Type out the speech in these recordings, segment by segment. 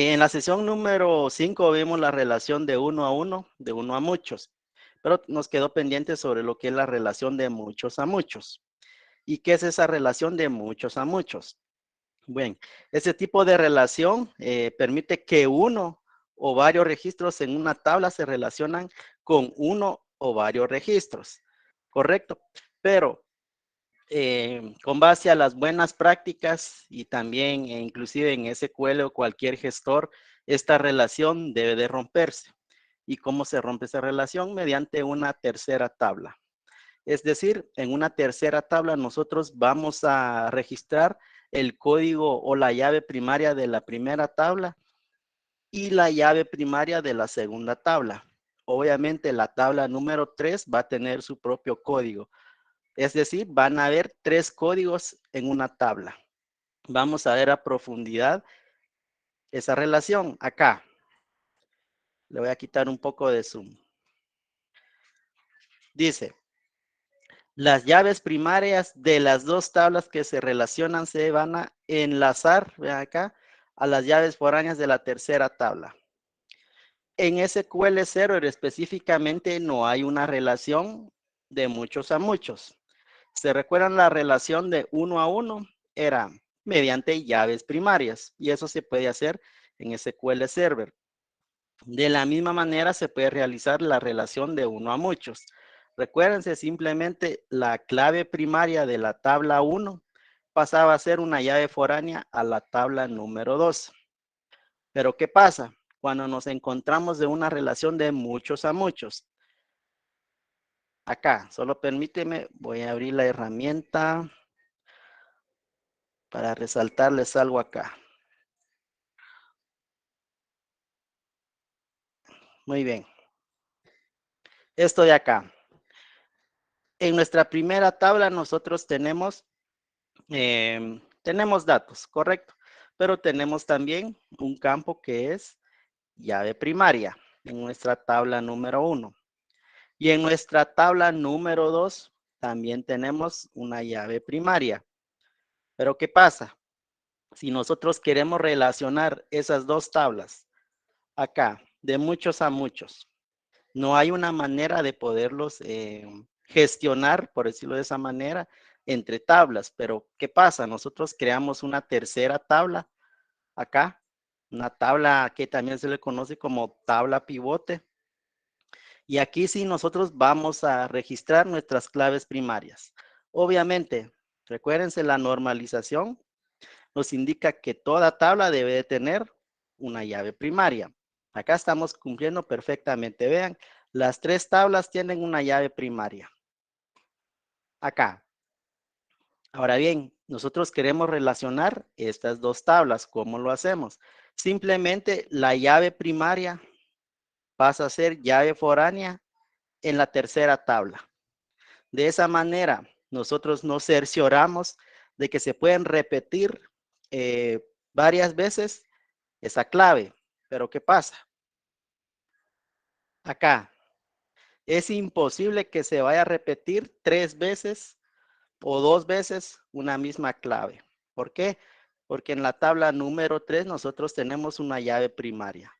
En la sesión número 5 vimos la relación de uno a uno, de uno a muchos, pero nos quedó pendiente sobre lo que es la relación de muchos a muchos. ¿Y qué es esa relación de muchos a muchos? Bueno, ese tipo de relación permite que uno o varios registros en una tabla se relacionan con uno o varios registros, ¿correcto? Pero con base a las buenas prácticas y también inclusive en SQL o cualquier gestor, esta relación debe de romperse. ¿Y cómo se rompe esa relación? Mediante una tercera tabla. Es decir, en una tercera tabla nosotros vamos a registrar el código o la llave primaria de la primera tabla y la llave primaria de la segunda tabla. Obviamente la tabla número 3 va a tener su propio código. Es decir, van a haber 3 códigos en una tabla. Vamos a ver a profundidad esa relación acá. Le voy a quitar un poco de zoom. Dice, las llaves primarias de las dos tablas que se relacionan se van a enlazar, vean acá, a las llaves foráneas de la tercera tabla. En SQL Server específicamente no hay una relación de muchos a muchos. ¿Se recuerdan la relación de uno a uno? Era mediante llaves primarias y eso se puede hacer en SQL Server. De la misma manera se puede realizar la relación de uno a muchos. Recuérdense simplemente la clave primaria de la tabla 1 pasaba a ser una llave foránea a la tabla número 2. Pero ¿qué pasa? Cuando nos encontramos de una relación de muchos a muchos. Acá, solo permíteme, voy a abrir la herramienta para resaltarles algo acá. Muy bien. Esto de acá. En nuestra primera tabla nosotros tenemos datos, correcto, pero tenemos también un campo que es llave primaria en nuestra tabla número 1. Y en nuestra tabla número 2 también tenemos una llave primaria. Pero ¿qué pasa? Si nosotros queremos relacionar esas dos tablas acá, de muchos a muchos, no hay una manera de poderlos gestionar, por decirlo de esa manera, entre tablas. Pero ¿qué pasa? Nosotros creamos una tercera tabla acá, una tabla que también se le conoce como tabla pivote. Y aquí sí nosotros vamos a registrar nuestras claves primarias. Obviamente, recuérdense, la normalización nos indica que toda tabla debe de tener una llave primaria. Acá estamos cumpliendo perfectamente. Vean, las 3 tablas tienen una llave primaria. Acá. Ahora bien, nosotros queremos relacionar estas 2 tablas. ¿Cómo lo hacemos? Simplemente la llave primaria pasa a ser llave foránea en la tercera tabla. De esa manera, nosotros nos cercioramos de que se pueden repetir varias veces esa clave. Pero ¿qué pasa? Acá es imposible que se vaya a repetir 3 veces o 2 veces una misma clave. ¿Por qué? Porque en la tabla número 3 nosotros tenemos una llave primaria.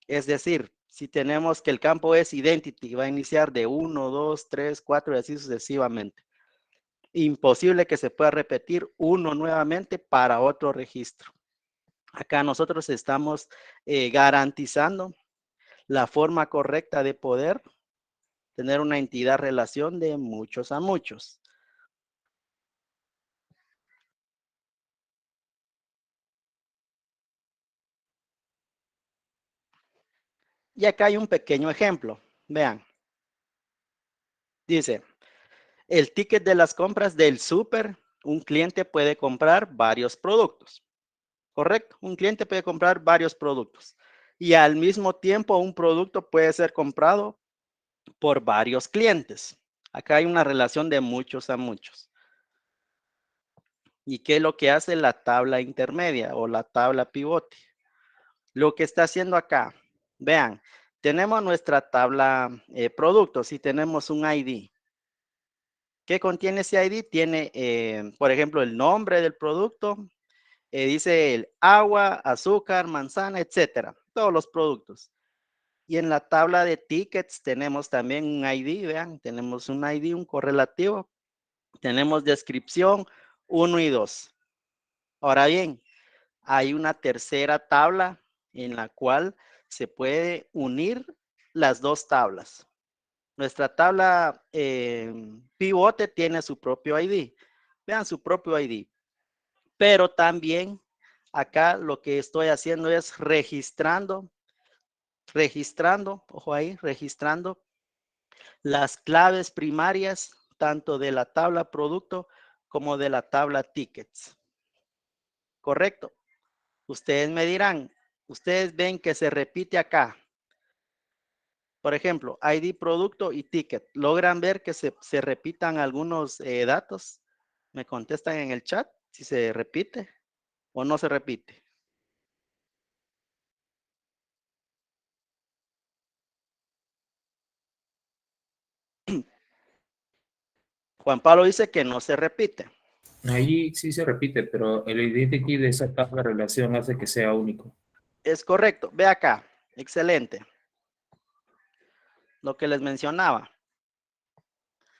Es decir, si tenemos que el campo es identity, va a iniciar de 1, 2, 3, 4 y así sucesivamente. Imposible que se pueda repetir uno nuevamente para otro registro. Acá nosotros estamos garantizando la forma correcta de poder tener una entidad relación de muchos a muchos. Y acá hay un pequeño ejemplo. Vean, dice, el ticket de las compras del súper, un cliente puede comprar varios productos. Correcto, un cliente puede comprar varios productos. Y al mismo tiempo un producto puede ser comprado por varios clientes. Acá hay una relación de muchos a muchos. ¿Y qué es lo que hace la tabla intermedia o la tabla pivote? Lo que está haciendo acá, vean, tenemos nuestra tabla productos y tenemos un ID. ¿Qué contiene ese ID? Tiene, por ejemplo, el nombre del producto, Dice el agua, azúcar, manzana, etcétera. Todos los productos. Y en la tabla de tickets tenemos también un ID, vean, tenemos un ID, un correlativo. Tenemos descripción 1 y 2. Ahora bien, hay una tercera tabla en la cual se puede unir las dos tablas. Nuestra tabla pivote tiene su propio ID. Vean su propio ID. Pero también acá lo que estoy haciendo es registrando, ojo ahí, registrando las claves primarias tanto de la tabla producto como de la tabla tickets. Correcto. Ustedes me dirán, ustedes ven que se repite acá. Por ejemplo, ID producto y ticket. ¿Logran ver que se repitan algunos datos? Me contestan en el chat si se repite o no se repite. Juan Pablo dice que no se repite. Ahí sí se repite, pero el identity de esa tabla de relación hace que sea único. Es correcto. Ve acá. Excelente. Lo que les mencionaba.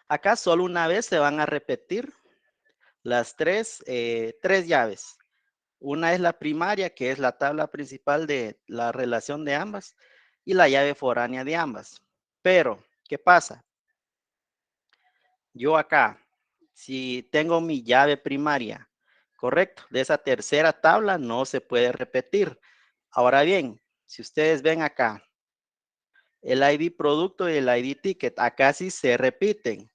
Acá solo una vez se van a repetir las tres llaves. Una es la primaria, que es la tabla principal de la relación de ambas, y la llave foránea de ambas. Pero, ¿qué pasa? Yo acá, si tengo mi llave primaria, correcto, de esa tercera tabla no se puede repetir. Ahora bien, si ustedes ven acá, el ID producto y el ID ticket, acá sí se repiten.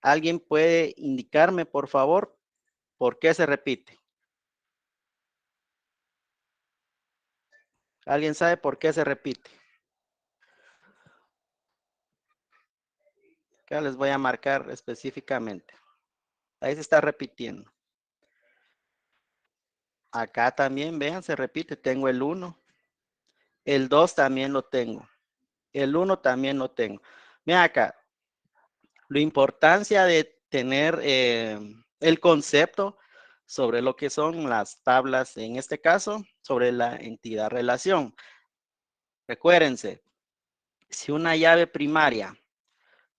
¿Alguien puede indicarme, por favor, por qué se repite? ¿Alguien sabe por qué se repite? Acá les voy a marcar específicamente. Ahí se está repitiendo. Acá también, vean, se repite. Tengo el 1. El 2 también lo tengo. El 1 también lo tengo. Vean acá. La importancia de tener el concepto sobre lo que son las tablas, en este caso, sobre la entidad relación. Recuérdense, si una llave primaria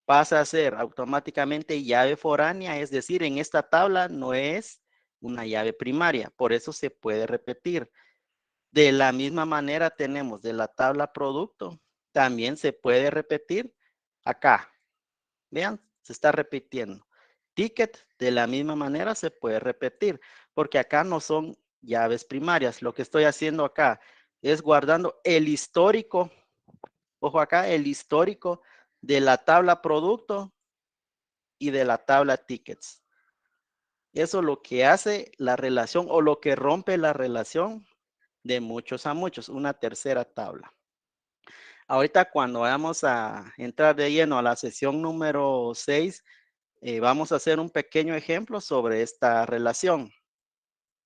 pasa a ser automáticamente llave foránea, es decir, en esta tabla no es una llave primaria, por eso se puede repetir. De la misma manera tenemos de la tabla producto, también se puede repetir acá. Vean, se está repitiendo. Ticket, de la misma manera se puede repetir, porque acá no son llaves primarias. Lo que estoy haciendo acá es guardando el histórico, ojo acá, el histórico de la tabla producto y de la tabla tickets. Eso es lo que hace la relación o lo que rompe la relación de muchos a muchos, una tercera tabla. Ahorita cuando vamos a entrar de lleno a la sesión número 6, vamos a hacer un pequeño ejemplo sobre esta relación,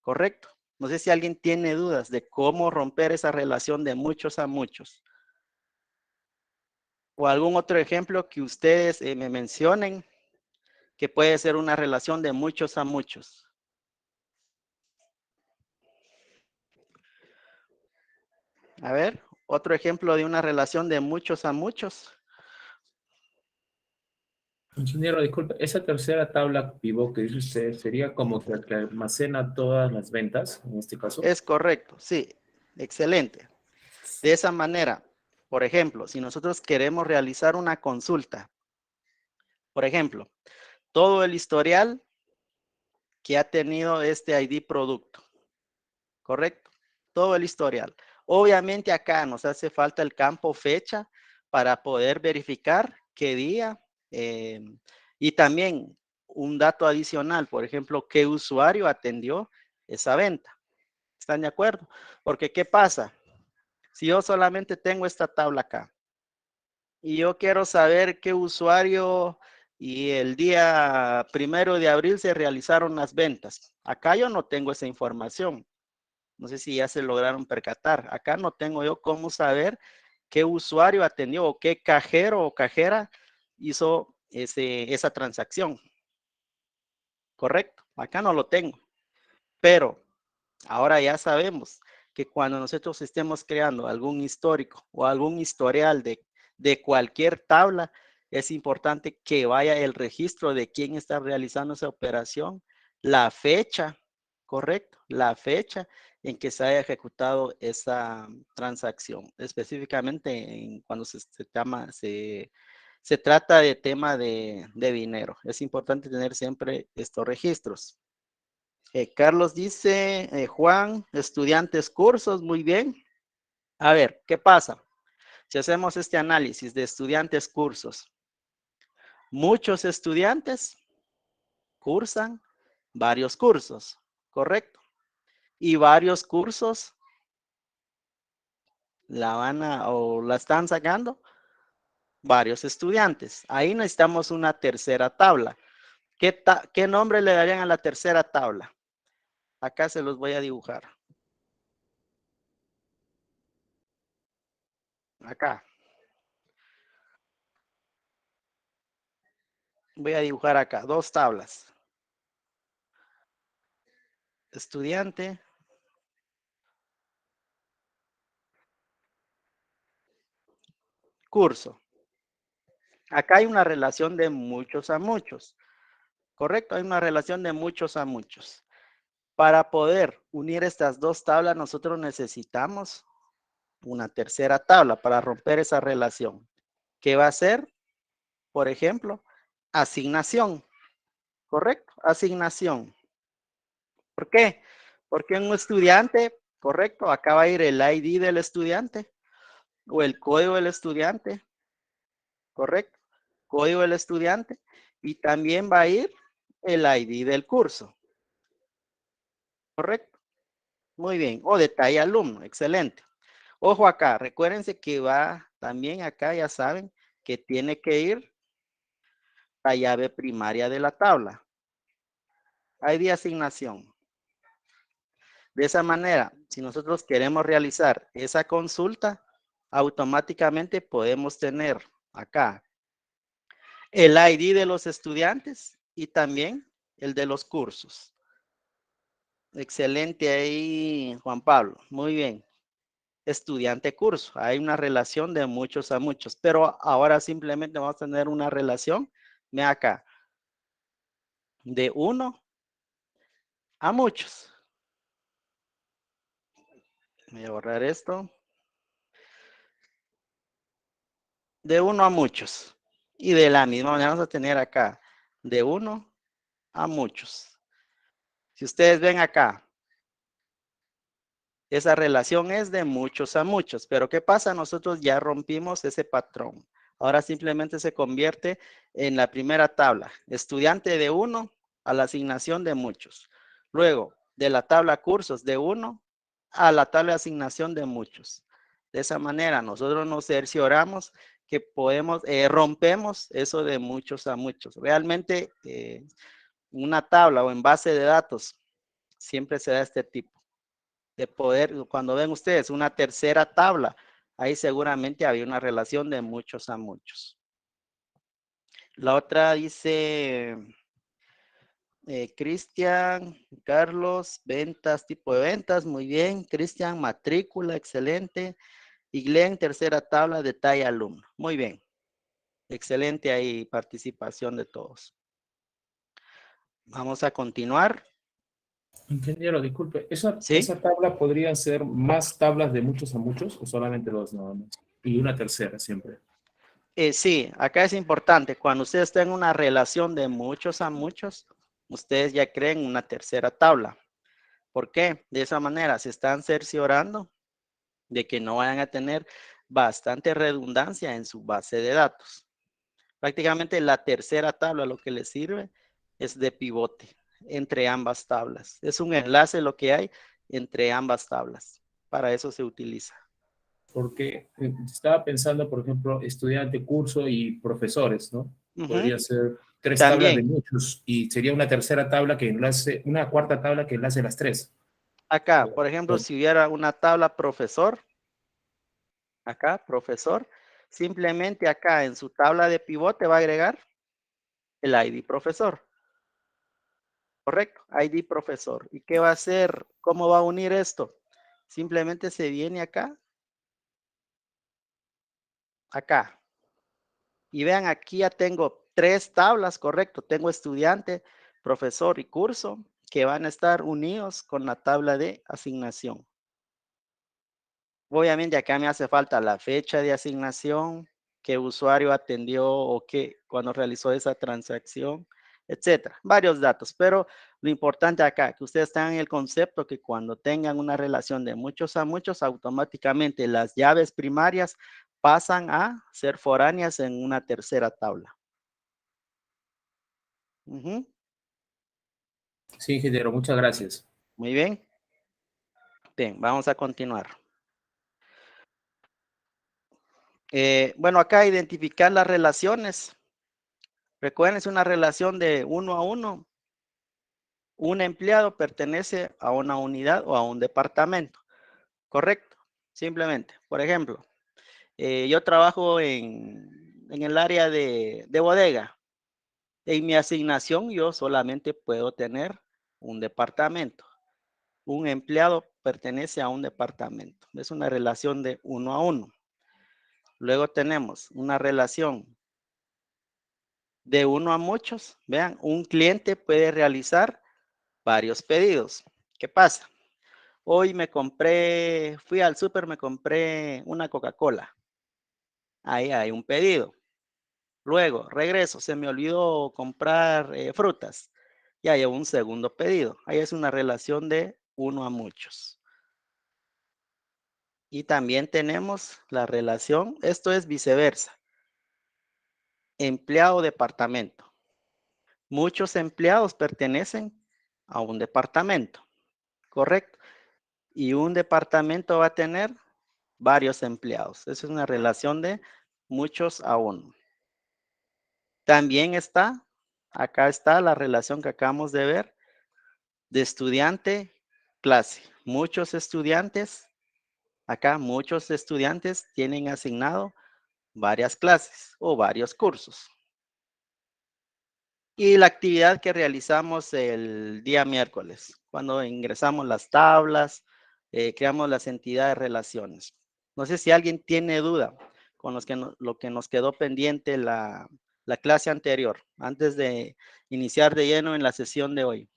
¿correcto? No sé si alguien tiene dudas de cómo romper esa relación de muchos a muchos. O algún otro ejemplo que ustedes me mencionen que puede ser una relación de muchos a muchos. A ver, otro ejemplo de una relación de muchos a muchos. Ingeniero, disculpe, esa tercera tabla pivot que dice usted sería como que almacena todas las ventas, en este caso. Es correcto, sí, excelente. De esa manera, por ejemplo, si nosotros queremos realizar una consulta, por ejemplo, todo el historial que ha tenido este ID producto, ¿correcto? Todo el historial. Obviamente acá nos hace falta el campo fecha para poder verificar qué día y también un dato adicional, por ejemplo, qué usuario atendió esa venta. ¿Están de acuerdo? Porque ¿qué pasa? Si yo solamente tengo esta tabla acá y yo quiero saber qué usuario y el día 1 de abril se realizaron las ventas. Acá yo no tengo esa información. No sé si ya se lograron percatar. Acá no tengo yo cómo saber qué usuario atendió o qué cajero o cajera hizo esa transacción. Correcto. Acá no lo tengo. Pero Ahora ya sabemos que cuando nosotros estemos creando algún histórico o algún historial de cualquier tabla, es importante que vaya el registro de quién está realizando esa operación, la fecha, correcto, la fecha en que se haya ejecutado esa transacción, específicamente cuando se trata de tema de dinero. Es importante tener siempre estos registros. Carlos dice, Juan, estudiantes, cursos, muy bien. A ver, ¿qué pasa? Si hacemos este análisis de estudiantes, cursos, muchos estudiantes cursan varios cursos, ¿correcto? Y varios cursos la están sacando varios estudiantes. Ahí necesitamos una tercera tabla. ¿Qué nombre le darían a la tercera tabla? Acá se los voy a dibujar. Acá. Voy a dibujar acá, dos tablas. Estudiante, curso. Acá hay una relación de muchos a muchos, ¿correcto? Hay una relación de muchos a muchos. Para poder unir estas dos tablas, nosotros necesitamos una tercera tabla para romper esa relación. ¿Qué va a ser? Por ejemplo, asignación, ¿correcto? Asignación. ¿Por qué? Porque un estudiante, ¿correcto? Acá va a ir el ID del estudiante o el código del estudiante, ¿correcto? Código del estudiante y también va a ir el ID del curso, ¿correcto? Muy bien. O detalle alumno, excelente. Ojo acá, recuérdense que va también acá, ya saben, que tiene que ir la llave primaria de la tabla. ID asignación. De esa manera, si nosotros queremos realizar esa consulta, automáticamente podemos tener acá el ID de los estudiantes y también el de los cursos. Excelente ahí, Juan Pablo. Muy bien. Estudiante curso. Hay una relación de muchos a muchos, pero ahora simplemente vamos a tener una relación, ve acá, de uno a muchos. Voy a borrar esto. De uno a muchos. Y de la misma manera vamos a tener acá, de uno a muchos. Si ustedes ven acá, esa relación es de muchos a muchos, pero ¿qué pasa? Nosotros ya rompimos ese patrón. Ahora simplemente se convierte en la primera tabla, estudiante de uno a la asignación de muchos. Luego, de la tabla cursos de uno a la tabla de asignación de muchos. De esa manera, nosotros nos cercioramos que podemos, rompemos eso de muchos a muchos. Realmente, una tabla o en base de datos, siempre se da este tipo de poder, cuando ven ustedes una tercera tabla, ahí seguramente había una relación de muchos a muchos. La otra dice, Cristian, Carlos, ventas, tipo de ventas, muy bien. Cristian, matrícula, excelente. Y Glenn, tercera tabla, detalle alumno. Muy bien. Excelente ahí participación de todos. Vamos a continuar. Ingeniero, disculpe, ¿Sí? ¿esa tabla podría ser más tablas de muchos a muchos o solamente dos nada más? Y una tercera siempre. Sí, acá es importante. Cuando ustedes tengan una relación de muchos a muchos, ustedes ya creen una tercera tabla. ¿Por qué? De esa manera se están cerciorando de que no vayan a tener bastante redundancia en su base de datos. Prácticamente la tercera tabla lo que les sirve es de pivote entre ambas tablas. Es un enlace lo que hay entre ambas tablas. Para eso se utiliza. Porque estaba pensando, por ejemplo, estudiante, curso y profesores, ¿no? Ujú. Podría ser tres tablas de También muchos y sería una tercera tabla que enlace, una cuarta tabla que enlace las tres. acá, por ejemplo, si hubiera una tabla profesor, acá, profesor, simplemente acá en su tabla de pivote va a agregar el ID profesor. Correcto, ID profesor. ¿Y qué va a hacer? ¿Cómo va a unir esto? Simplemente se viene acá, acá. Y vean, aquí ya tengo 3 tablas, correcto. Tengo estudiante, profesor y curso que van a estar unidos con la tabla de asignación. Obviamente acá me hace falta la fecha de asignación, qué usuario atendió o qué cuando realizó esa transacción, etcétera. Varios datos, pero lo importante acá, que ustedes tengan el concepto que cuando tengan una relación de muchos a muchos, automáticamente las llaves primarias pasan a ser foráneas en una tercera tabla. Ujú. Sí, ingeniero, muchas gracias. Muy bien. Bien, vamos a continuar. Bueno, acá identificar las relaciones. Recuerden, es una relación de 1 a 1. Un empleado pertenece a una unidad o a un departamento, ¿correcto? Simplemente, por ejemplo, yo trabajo en el área de bodega. En mi asignación yo solamente puedo tener un departamento. Un empleado pertenece a un departamento. Es una relación de 1 a 1. Luego tenemos una relación de 1 a muchos. Vean, un cliente puede realizar varios pedidos. ¿Qué pasa? Hoy fui al súper, me compré una Coca-Cola. Ahí hay un pedido. Luego regreso, se me olvidó comprar frutas. Y hay un segundo pedido. Ahí es una relación de 1 a muchos. Y también tenemos la relación, esto es viceversa, empleado-departamento. Muchos empleados pertenecen a un departamento, ¿correcto? Y un departamento va a tener varios empleados. Esa es una relación de muchos a uno. También acá está la relación que acabamos de ver de estudiante-clase. Muchos estudiantes tienen asignado varias clases o varios cursos. Y la actividad que realizamos el día miércoles, cuando ingresamos las tablas, creamos las entidades relaciones. No sé si alguien tiene duda con lo que nos quedó pendiente la clase anterior, antes de iniciar de lleno en la sesión de hoy.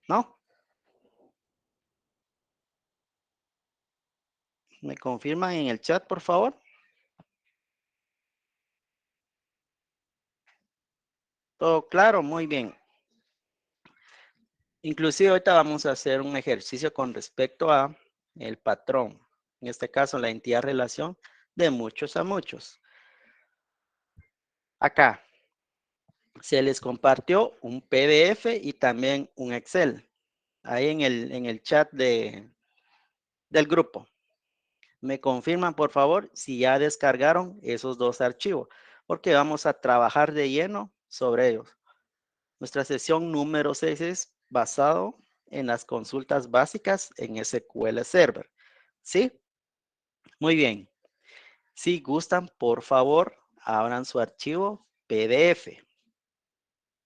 ¿No? ¿Me confirman en el chat, por favor? Todo claro, muy bien. Inclusive ahorita vamos a hacer un ejercicio con respecto a el patrón. En este caso, la entidad relación de muchos a muchos. Acá se les compartió un PDF y también un Excel. Ahí en el chat del grupo. Me confirman, por favor, si ya descargaron esos 2 archivos, porque vamos a trabajar de lleno sobre ellos. Nuestra sesión número 6 es basado en las consultas básicas en SQL Server. ¿Sí? Muy bien. Si gustan, por favor, abran su archivo PDF.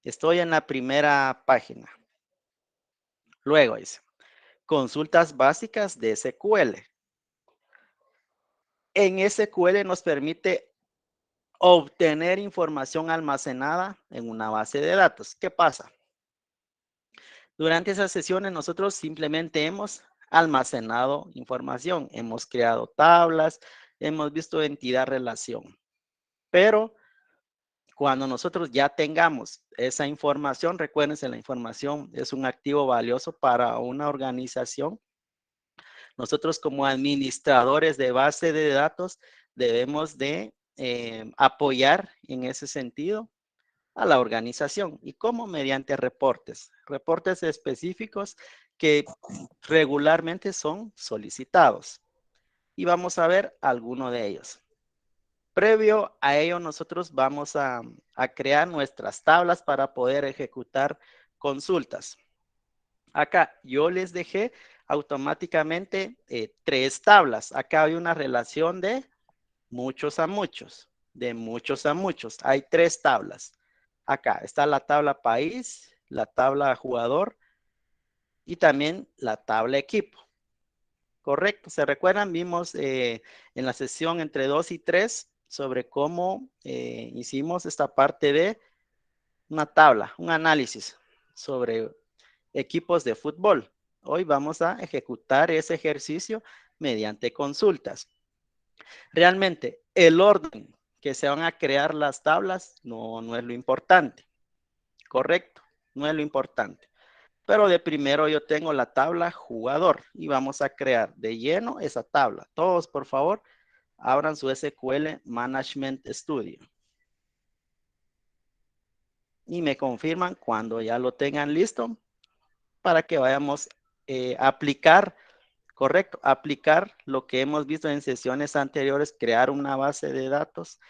Estoy en la primera página. Luego dice, consultas básicas de SQL. En SQL nos permite obtener información almacenada en una base de datos. ¿Qué pasa? Durante esas sesiones nosotros simplemente hemos almacenado información, hemos creado tablas, hemos visto entidad relación. Pero cuando nosotros ya tengamos esa información, recuérdense, la información es un activo valioso para una organización. Nosotros como administradores de base de datos debemos de apoyar en ese sentido a la organización. ¿Y cómo? Mediante reportes específicos que regularmente son solicitados. Y vamos a ver alguno de ellos. Previo a ello, nosotros vamos a crear nuestras tablas para poder ejecutar consultas. Acá yo les dejé automáticamente 3 tablas. Acá hay una relación de muchos a muchos. de muchos a muchos. Hay 3 tablas. Acá está la tabla país, la tabla jugador y también la tabla equipo. Correcto. ¿Se recuerdan? Vimos en la sesión entre 2 y 3 sobre cómo hicimos esta parte de una tabla, un análisis sobre equipos de fútbol. Hoy vamos a ejecutar ese ejercicio mediante consultas. Realmente, el orden que se van a crear las tablas no es lo importante. Correcto, no es lo importante. Pero de primero yo tengo la tabla jugador y vamos a crear de lleno esa tabla. Todos, por favor, abran su SQL Management Studio. Y me confirman cuando ya lo tengan listo para que vayamos a aplicar, correcto, aplicar lo que hemos visto en sesiones anteriores, crear una base de datos.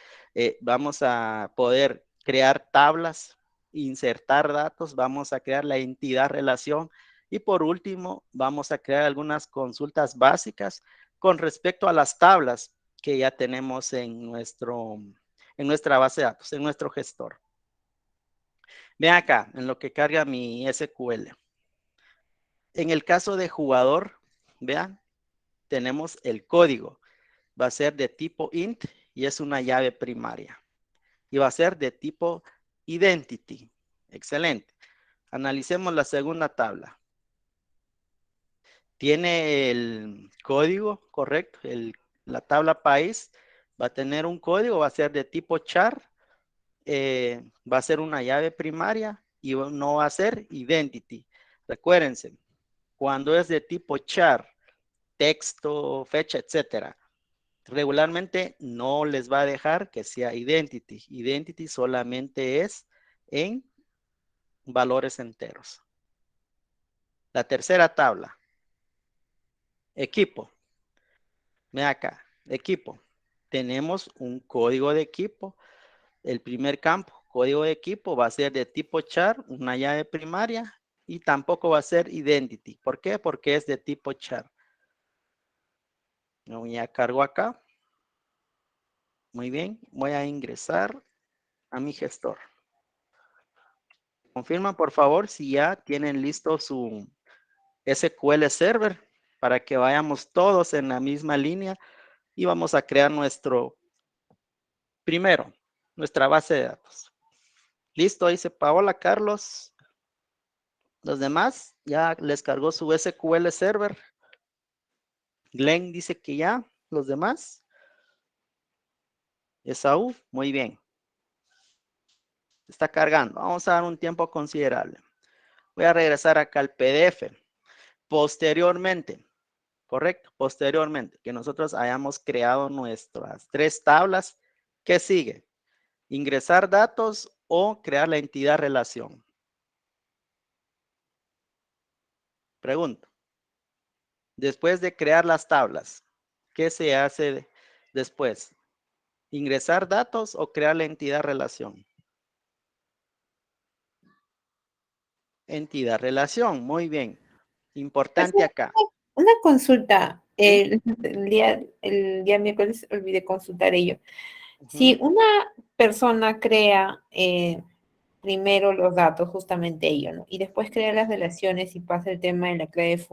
Vamos a poder crear tablas, insertar datos, vamos a crear la entidad relación y por último vamos a crear algunas consultas básicas con respecto a las tablas que ya tenemos en nuestra base de datos, en nuestro gestor. Vean acá, en lo que carga mi SQL. En el caso de jugador, vean, tenemos el código. Va a ser de tipo int y es una llave primaria. Y va a ser de tipo identity. Excelente. Analicemos la segunda tabla. Tiene el código correcto. La tabla país va a tener un código, va a ser de tipo char. Va a ser una llave primaria y no va a ser identity. Recuérdense, cuando es de tipo char, texto, fecha, etcétera, regularmente no les va a dejar que sea identity. Identity solamente es en valores enteros. La tercera tabla, equipo. Ve acá, equipo. Tenemos un código de equipo. El primer campo, código de equipo, va a ser de tipo char, una llave primaria, y tampoco va a ser identity. ¿Por qué? Porque es de tipo char. Voy a cargo acá. Muy bien, voy a ingresar a mi gestor. Confirma por favor si ya tienen listo su SQL Server para que vayamos todos en la misma línea y vamos a crear nuestra base de datos. Listo, dice Paola, Carlos. Los demás ya les cargó su SQL Server. Glenn dice que ya. Los demás. Esaú, muy bien. Está cargando. Vamos a dar un tiempo considerable. Voy a regresar acá al PDF. Posteriormente, correcto, posteriormente que nosotros hayamos creado nuestras 3 tablas, ¿qué sigue? Ingresar datos o crear la entidad relación. Pregunto. Después de crear las tablas, ¿qué se hace después? ¿Ingresar datos o crear la entidad relación? Entidad relación, muy bien. Importante acá. Una consulta. ¿Sí? El día miércoles olvidé consultar ello. Si Uh-huh. una persona crea primero los datos, justamente ello, ¿no? Y después crea las relaciones y pasa el tema de la clave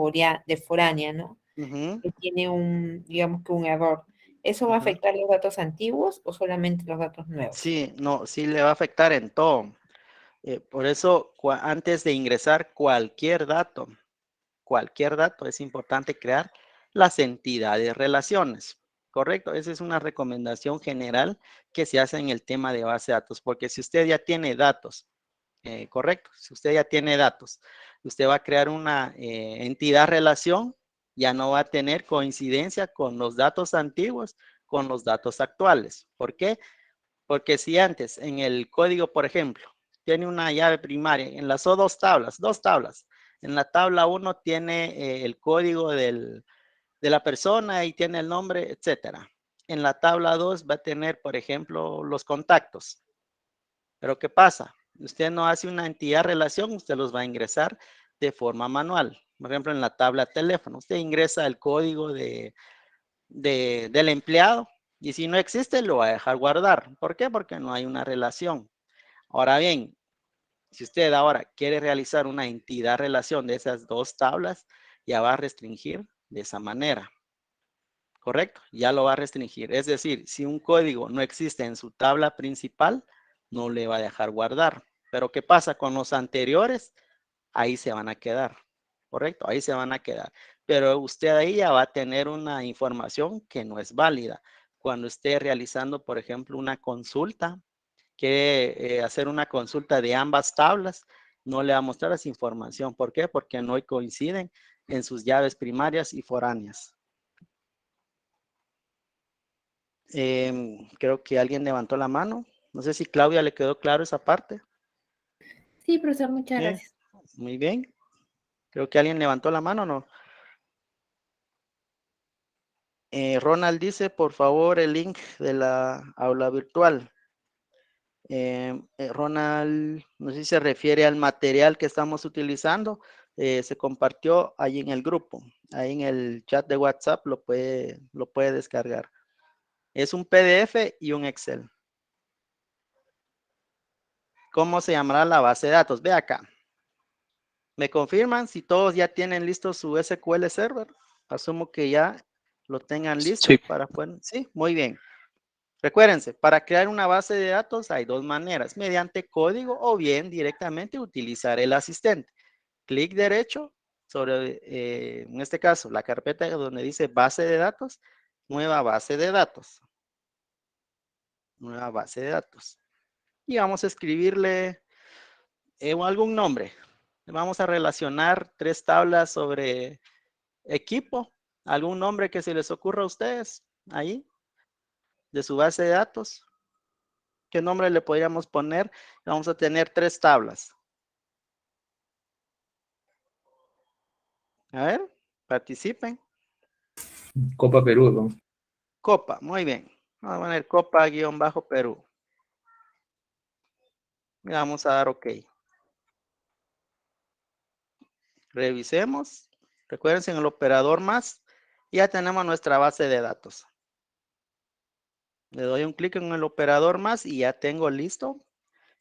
de foránea, ¿no? Uh-huh. Que tiene digamos que un error. ¿Eso va a Uh-huh. afectar los datos antiguos o solamente los datos nuevos? Sí, no, sí le va a afectar en todo. Por eso, antes de ingresar cualquier dato, es importante crear las entidades relaciones. Correcto, esa es una recomendación general que se hace en el tema de base de datos, porque si usted ya tiene datos, correcto, si usted ya tiene datos, usted va a crear una entidad relación, ya no va a tener coincidencia con los datos antiguos, con los datos actuales. ¿Por qué? Porque si antes en el código, por ejemplo, tiene una llave primaria, enlazó dos tablas. En la tabla 1 tiene el código de la persona y tiene el nombre, etcétera. En la tabla 2 va a tener, por ejemplo, los contactos. Pero ¿qué pasa? Usted no hace una entidad relación, usted los va a ingresar de forma manual. Por ejemplo, en la tabla teléfono, usted ingresa el código del empleado Y si no existe, lo va a dejar guardar. ¿Por qué? Porque no hay una relación. Ahora bien, si usted ahora quiere realizar una entidad relación de esas dos tablas, ya va a restringir de esa manera. ¿Correcto? Ya lo va a restringir. Es decir, si un código no existe en su tabla principal, no le va a dejar guardar. Pero ¿qué pasa con los anteriores? Ahí se van a quedar. ¿Correcto? Ahí se van a quedar. Pero usted ahí ya va a tener una información que no es válida. Cuando esté realizando, por ejemplo, una consulta, quiere hacer una consulta de ambas tablas, no le va a mostrar esa información. ¿Por qué? Porque no coinciden en sus llaves primarias y foráneas. Creo que alguien levantó la mano. No sé si Claudia le quedó claro esa parte. Sí, profesor, muchas gracias. Muy bien. Creo que alguien levantó la mano, ¿no? Ronald dice, por favor, el link de la aula virtual. Ronald, no sé si se refiere al material que estamos utilizando. Se compartió ahí en el grupo, ahí en el chat de WhatsApp lo puede descargar. Es un PDF y un Excel. ¿Cómo se llamará la base de datos? Ve acá. ¿Me confirman si todos ya tienen listo su SQL Server? Asumo que ya lo tengan listo para poder. Sí, muy bien. Recuérdense, para crear una base de datos hay dos maneras, mediante código o bien directamente utilizar el asistente. Clic derecho sobre, en este caso, la carpeta donde dice base de datos, nueva base de datos. Nueva base de datos. Y vamos a escribirle algún nombre. Vamos a relacionar 3 tablas sobre equipo. ¿Algún nombre que se les ocurra a ustedes ahí de su base de datos? ¿Qué nombre le podríamos poner? Vamos a tener 3 tablas. A ver, participen. Copa Perú, ¿no? Copa, muy bien. Vamos a poner Copa-Perú. Le vamos a dar OK. Revisemos. Recuérdense en el operador más. Ya tenemos nuestra base de datos. Le doy un clic en el operador más y ya tengo listo.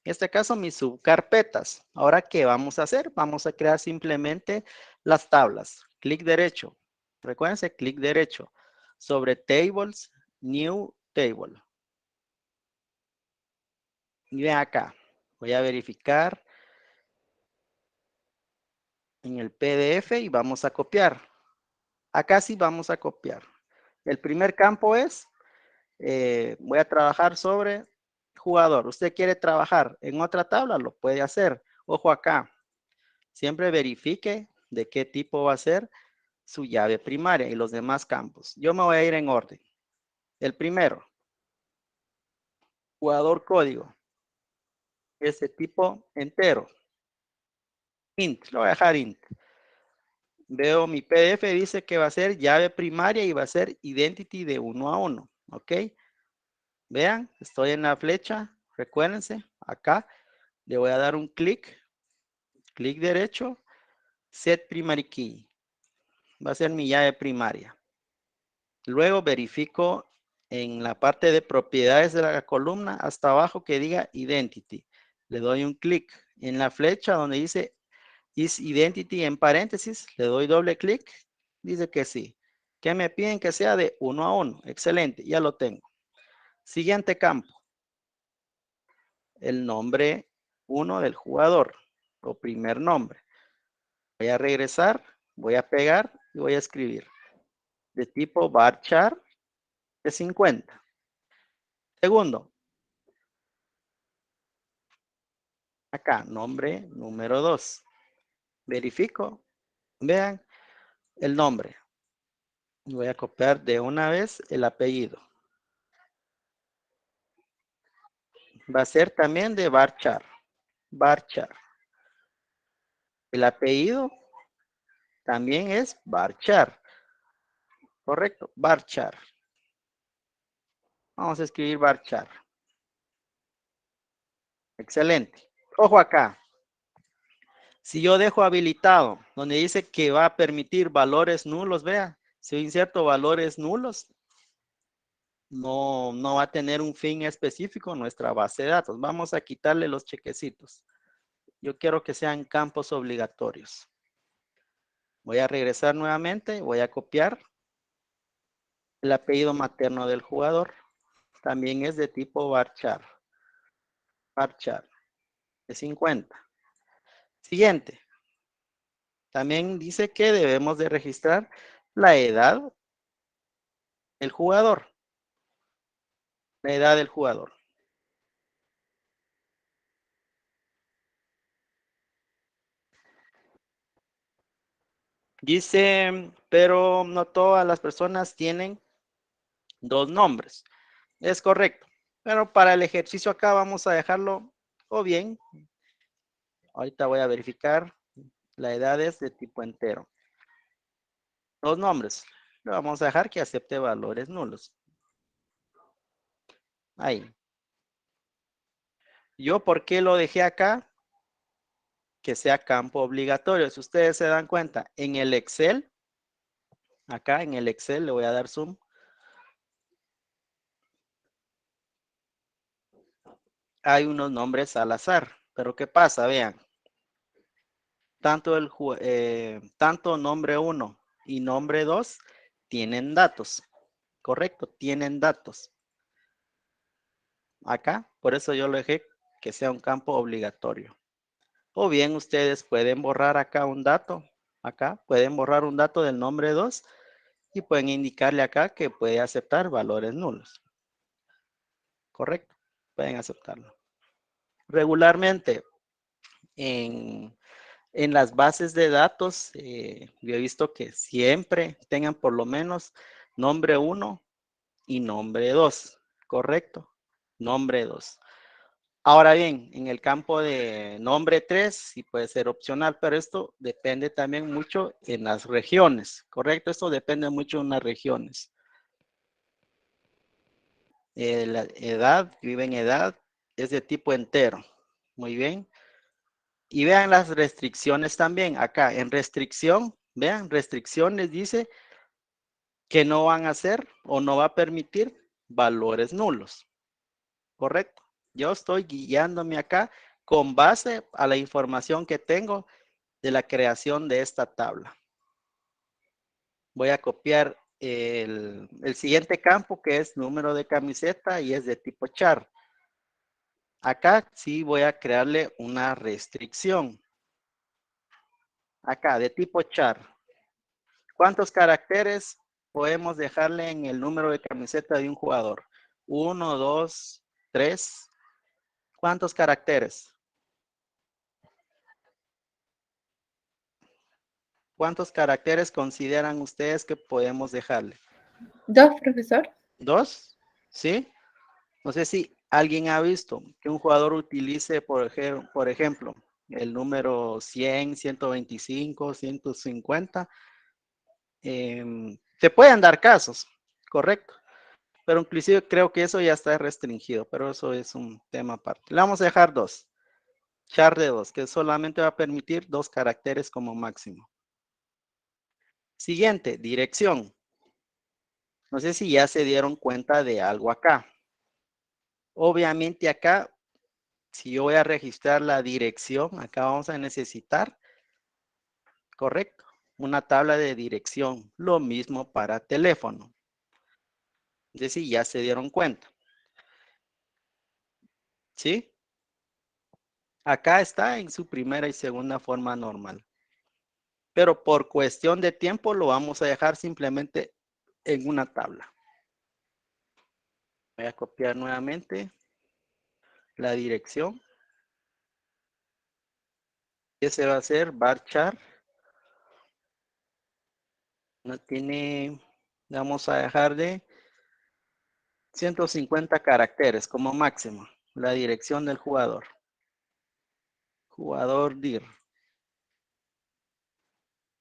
En este caso, mis subcarpetas. Ahora, ¿qué vamos a hacer? Vamos a crear simplemente las tablas. Clic derecho. Recuérdense, clic derecho. Sobre Tables, New Table. Y ven acá. Voy a verificar en el PDF y vamos a copiar. Acá sí vamos a copiar. El primer campo es, voy a trabajar sobre jugador. Usted quiere trabajar en otra tabla, lo puede hacer. Ojo acá. Siempre verifique de qué tipo va a ser su llave primaria y los demás campos. Yo me voy a ir en orden. El primero, jugador código. Ese tipo entero. Int, lo voy a dejar int. Veo mi PDF, dice que va a ser llave primaria y va a ser identity de 1 a 1. ¿Ok? Vean, estoy en la flecha. Recuérdense, acá le voy a dar un clic. Clic derecho. Set primary key. Va a ser mi llave primaria. Luego verifico en la parte de propiedades de la columna hasta abajo que diga identity. Le doy un clic en la flecha donde dice is identity en paréntesis. Le doy doble clic. Dice que sí. Que me piden que sea de 1 a 1. Excelente, ya lo tengo. Siguiente campo. El nombre 1 del jugador o primer nombre. Voy a regresar, voy a pegar y voy a escribir de tipo varchar de 50. Segundo, acá, nombre número 2. Verifico. Vean el nombre. Voy a copiar de una vez el apellido. Va a ser también de varchar. Varchar. El apellido también es varchar. Correcto, varchar. Vamos a escribir varchar. Excelente. Ojo acá. Si yo dejo habilitado, donde dice que va a permitir valores nulos, vea, si yo inserto valores nulos, no va a tener un fin específico nuestra base de datos. Vamos a quitarle los chequecitos. Yo quiero que sean campos obligatorios. Voy a regresar nuevamente, voy a copiar el apellido materno del jugador. También es de tipo varchar. Varchar de 50. Siguiente. También dice que debemos de registrar la edad del jugador. La edad del jugador. Dice, pero no todas las personas tienen 2 nombres. Es correcto. Pero para el ejercicio acá vamos a dejarlo o bien. Ahorita voy a verificar. La edad es de tipo entero. 2 nombres. Le vamos a dejar que acepte valores nulos. Ahí. ¿Yo por qué lo dejé acá? Que sea campo obligatorio. Si ustedes se dan cuenta, en el Excel, acá en el Excel, le voy a dar zoom. Hay unos nombres al azar. Pero ¿qué pasa? Vean. Tanto nombre 1 y nombre 2 tienen datos. Correcto, tienen datos. Acá, por eso yo lo dejé que sea un campo obligatorio. O bien ustedes pueden borrar acá un dato. Acá pueden borrar un dato del nombre 2 y pueden indicarle acá que puede aceptar valores nulos. Correcto, pueden aceptarlo. Regularmente en las bases de datos, yo he visto que siempre tengan por lo menos nombre 1 y nombre 2, ¿correcto? Nombre 2. Ahora bien, en el campo de nombre 3 sí puede ser opcional, pero esto depende también mucho en las regiones, ¿correcto? Esto depende mucho en las regiones. La edad, vive en edad, es de tipo entero. Muy bien. Y vean las restricciones también. Acá en restricción, vean, restricciones dice que no van a hacer o no va a permitir valores nulos. ¿Correcto? Yo estoy guiándome acá con base a la información que tengo de la creación de esta tabla. Voy a copiar el siguiente campo que es número de camiseta y es de tipo char. Acá sí voy a crearle una restricción. Acá de tipo char. ¿Cuántos caracteres podemos dejarle en el número de camiseta de un jugador? 1, 2, 3. ¿Cuántos caracteres? ¿Cuántos caracteres consideran ustedes que podemos dejarle? 2, profesor. 2, ¿sí? No sé si alguien ha visto que un jugador utilice, por ejemplo, el número 100, 125, 150. Se pueden dar casos, correcto. Pero inclusive creo que eso ya está restringido, pero eso es un tema aparte. Le vamos a dejar 2. Char de 2, que solamente va a permitir 2 caracteres como máximo. Siguiente, dirección. No sé si ya se dieron cuenta de algo acá. Obviamente acá, si yo voy a registrar la dirección, acá vamos a necesitar, correcto, una tabla de dirección. Lo mismo para teléfono. Es decir, ya se dieron cuenta. ¿Sí? Acá está en su primera y segunda forma normal. Pero por cuestión de tiempo lo vamos a dejar simplemente en una tabla. Voy a copiar nuevamente la dirección. Ese va a ser varchar. No tiene, vamos a dejar de 150 caracteres como máximo. La dirección del jugador. Jugador dir.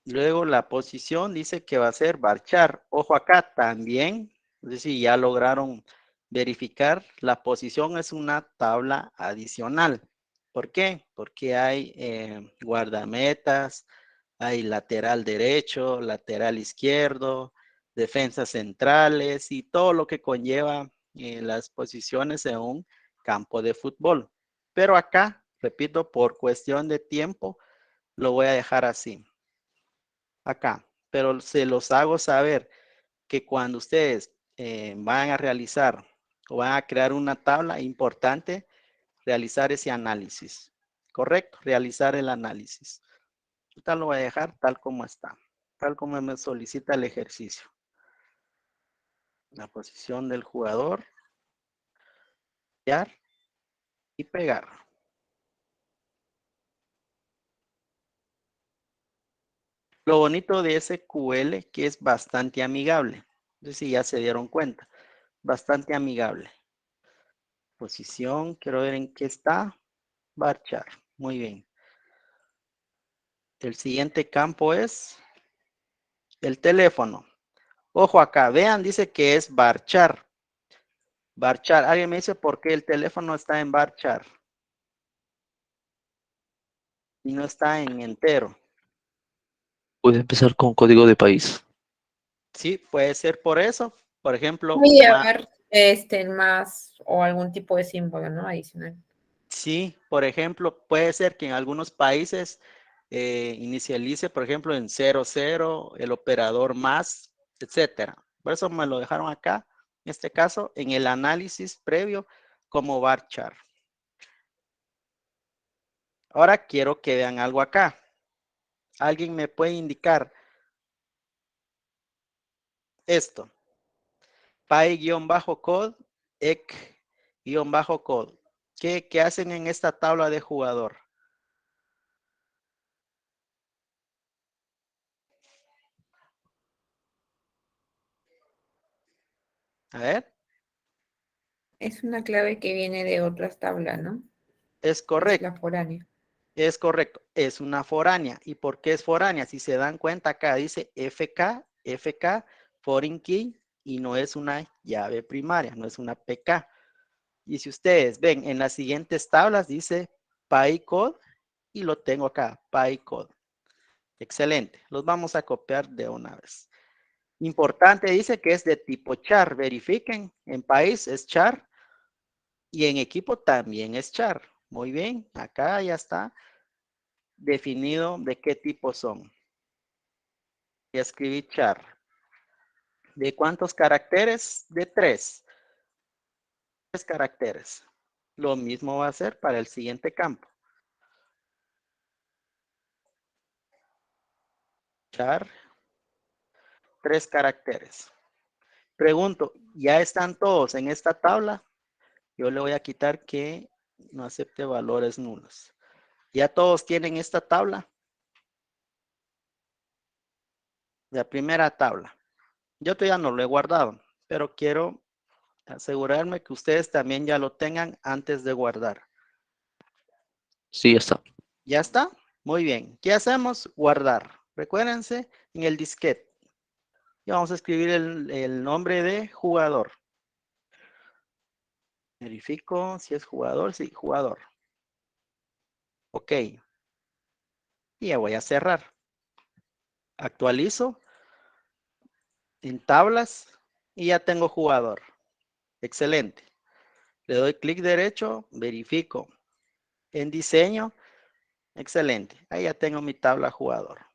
Luego la posición dice que va a ser varchar. Ojo acá también. Es decir, ya lograron verificar. La posición es una tabla adicional. ¿Por qué? Porque hay guardametas, hay lateral derecho, lateral izquierdo, defensas centrales y todo lo que conlleva las posiciones en un campo de fútbol. Pero acá, repito, por cuestión de tiempo, lo voy a dejar así. Acá. Pero se los hago saber que cuando ustedes van a realizar o van a crear una tabla, importante realizar ese análisis. ¿Correcto? Realizar el análisis. Ahorita lo voy a dejar tal como está. Tal como me solicita el ejercicio. La posición del jugador. Copiar y pegar. Lo bonito de SQL que es bastante amigable. No sé si ya se dieron cuenta. Bastante amigable. Posición, quiero ver en qué está. Varchar. Muy bien. El siguiente campo es el teléfono. Ojo acá, vean, dice que es varchar. Varchar. Alguien me dice por qué el teléfono está en varchar y no está en entero. Puede empezar con código de país. Sí, puede ser por eso. Por ejemplo, Voy a llevar más o algún tipo de símbolo, ¿no? Adicional. sí, por ejemplo, puede ser que en algunos países inicialice, por ejemplo, en 00, el operador más, etcétera. Por eso me lo dejaron acá, en este caso, en el análisis previo como varchar. Ahora quiero que vean algo acá. ¿Alguien me puede indicar esto? Py-code, ec-code. ¿Qué hacen en esta tabla de jugador? A ver, Es una clave que viene de otras tablas, ¿no? es Es correcto. la foránea. Es correcto, es una foránea. ¿Y por qué es foránea? Si se dan cuenta acá dice FK, foreign key, y no es una llave primaria, no es una PK. Y si ustedes ven en las siguientes tablas dice PyCode y lo tengo acá, PyCode. Excelente, los vamos a copiar de una vez. Importante dice que es de tipo char, verifiquen, en país es char y en equipo también es char. Muy bien, acá ya está definido de qué tipo son. Y escribí char. ¿De cuántos caracteres? De 3. 3 caracteres. Lo mismo va a ser para el siguiente campo. Char, 3 caracteres. Pregunto, ¿ya están todos en esta tabla? Yo le voy a quitar que no acepte valores nulos. ¿Ya todos tienen esta tabla? La primera tabla. Yo todavía no lo he guardado, pero quiero asegurarme que ustedes también ya lo tengan antes de guardar. Sí, ya está. ¿Ya está? Muy bien. ¿Qué hacemos? Guardar. Recuérdense en el disquete. Y vamos a escribir el nombre de jugador. Verifico si es jugador. Sí, jugador. Ok. Y ya voy a cerrar. Actualizo en tablas y ya tengo jugador. Excelente. Le doy clic derecho, verifico. En diseño, excelente. Ahí ya tengo mi tabla jugador.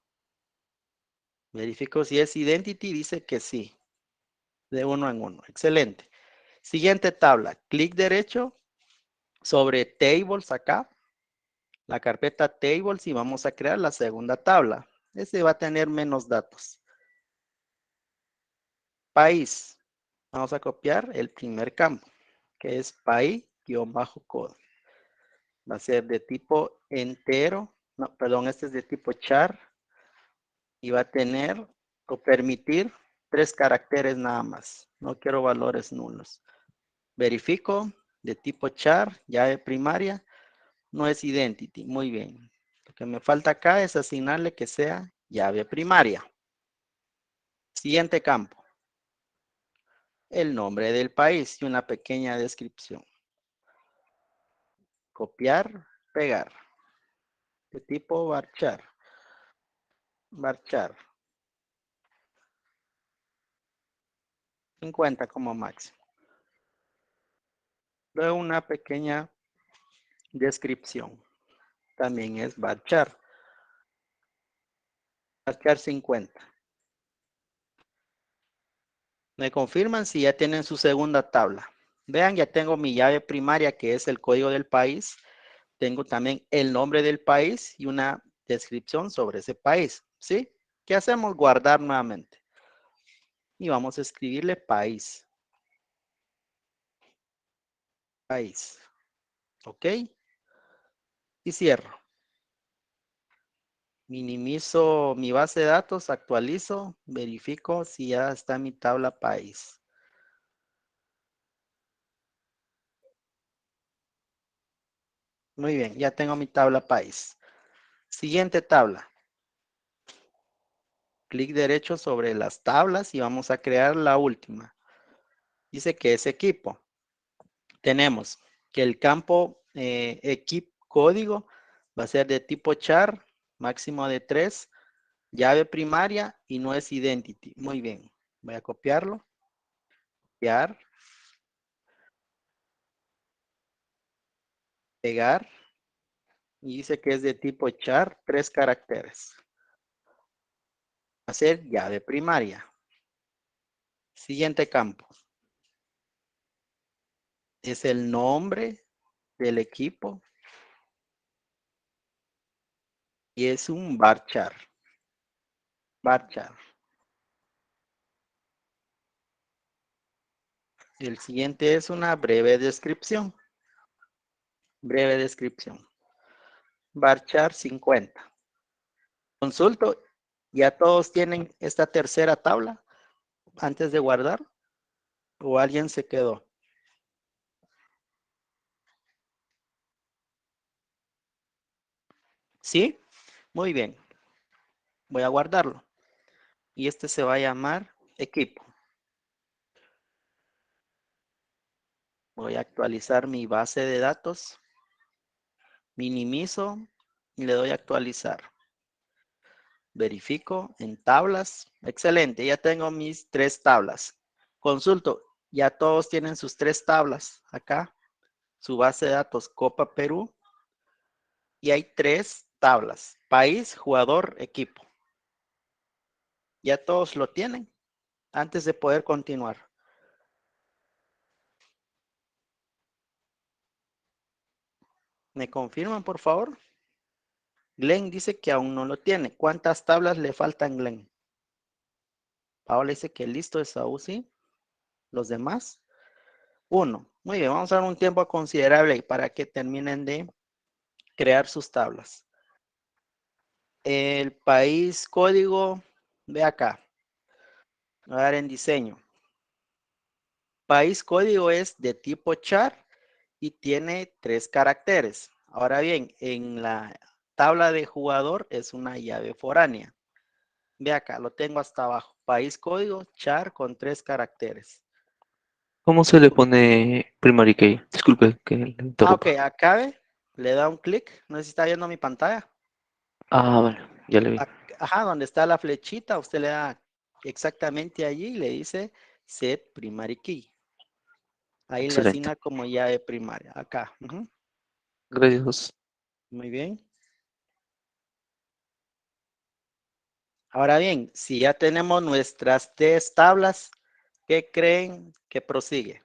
Verifico si es identity, dice que sí. De uno en uno. Excelente. Siguiente tabla. Clic derecho sobre tables acá. La carpeta tables y vamos a crear la segunda tabla. Este va a tener menos datos. País. Vamos a copiar el primer campo, que es país-code. Va a ser de tipo entero. No, perdón, este es de tipo char. Y va a tener o permitir 3 caracteres nada más. No quiero valores nulos. Verifico de tipo char, llave primaria. No es identity. Muy bien. Lo que me falta acá es asignarle que sea llave primaria. Siguiente campo. El nombre del país y una pequeña descripción. Copiar, pegar. De tipo varchar. Varchar. 50 como máximo. Luego una pequeña descripción. También es varchar. Varchar 50. Me confirman si ya tienen su segunda tabla. Vean, ya tengo mi llave primaria que es el código del país. Tengo también el nombre del país y una descripción sobre ese país. ¿Sí? ¿Qué hacemos? Guardar nuevamente. Y vamos a escribirle país. País. ¿Ok? Y cierro. Minimizo mi base de datos, actualizo, verifico si ya está mi tabla país. Muy bien, ya tengo mi tabla país. Siguiente tabla. Clic derecho sobre las tablas y vamos a crear la última. Dice que es equipo. Tenemos que el campo equipo código va a ser de tipo char, máximo de 3, llave primaria y no es identity. Muy bien, voy a copiarlo. Copiar. Pegar. Y dice que es de tipo char, 3 caracteres. Va a ser llave primaria. Siguiente campo. Es el nombre del equipo. Y es un varchar. Varchar. El siguiente es una breve descripción. Breve descripción. Varchar 50. Consulto. ¿Ya todos tienen esta tercera tabla antes de guardar? ¿O alguien se quedó? ¿Sí? Muy bien. Voy a guardarlo. Y este se va a llamar equipo. Voy a actualizar mi base de datos. Minimizo y le doy a actualizar. Verifico en tablas. Excelente, ya tengo mis 3 tablas. Consulto, ya todos tienen sus 3 tablas acá. Su base de datos Copa Perú. Y hay 3 tablas. País, jugador, equipo. Ya todos lo tienen antes de poder continuar. ¿Me confirman, por favor? Glenn dice que aún no lo tiene. ¿Cuántas tablas le faltan, Glenn? Paola dice que listo, Esaú, sí. Los demás, 1. Muy bien, vamos a dar un tiempo considerable para que terminen de crear sus tablas. El país código, ve acá. Voy a dar en diseño. País código es de tipo char y tiene 3 caracteres. Ahora bien, en la tabla de jugador es una llave foránea. Ve acá, lo tengo hasta abajo. País código char con 3 caracteres. ¿Cómo se le pone primary key? Disculpe que le Ok, interrumpa. acabe, le da un clic. No sé si está viendo mi pantalla. Ah, vale, ya le vi. Ajá, donde está la flechita, usted le da exactamente allí y le dice set primary key. Ahí le Excelente. asigna como llave primaria. Acá. Gracias. Muy bien. Ahora bien, si ya tenemos nuestras 3 tablas, ¿qué creen que prosigue?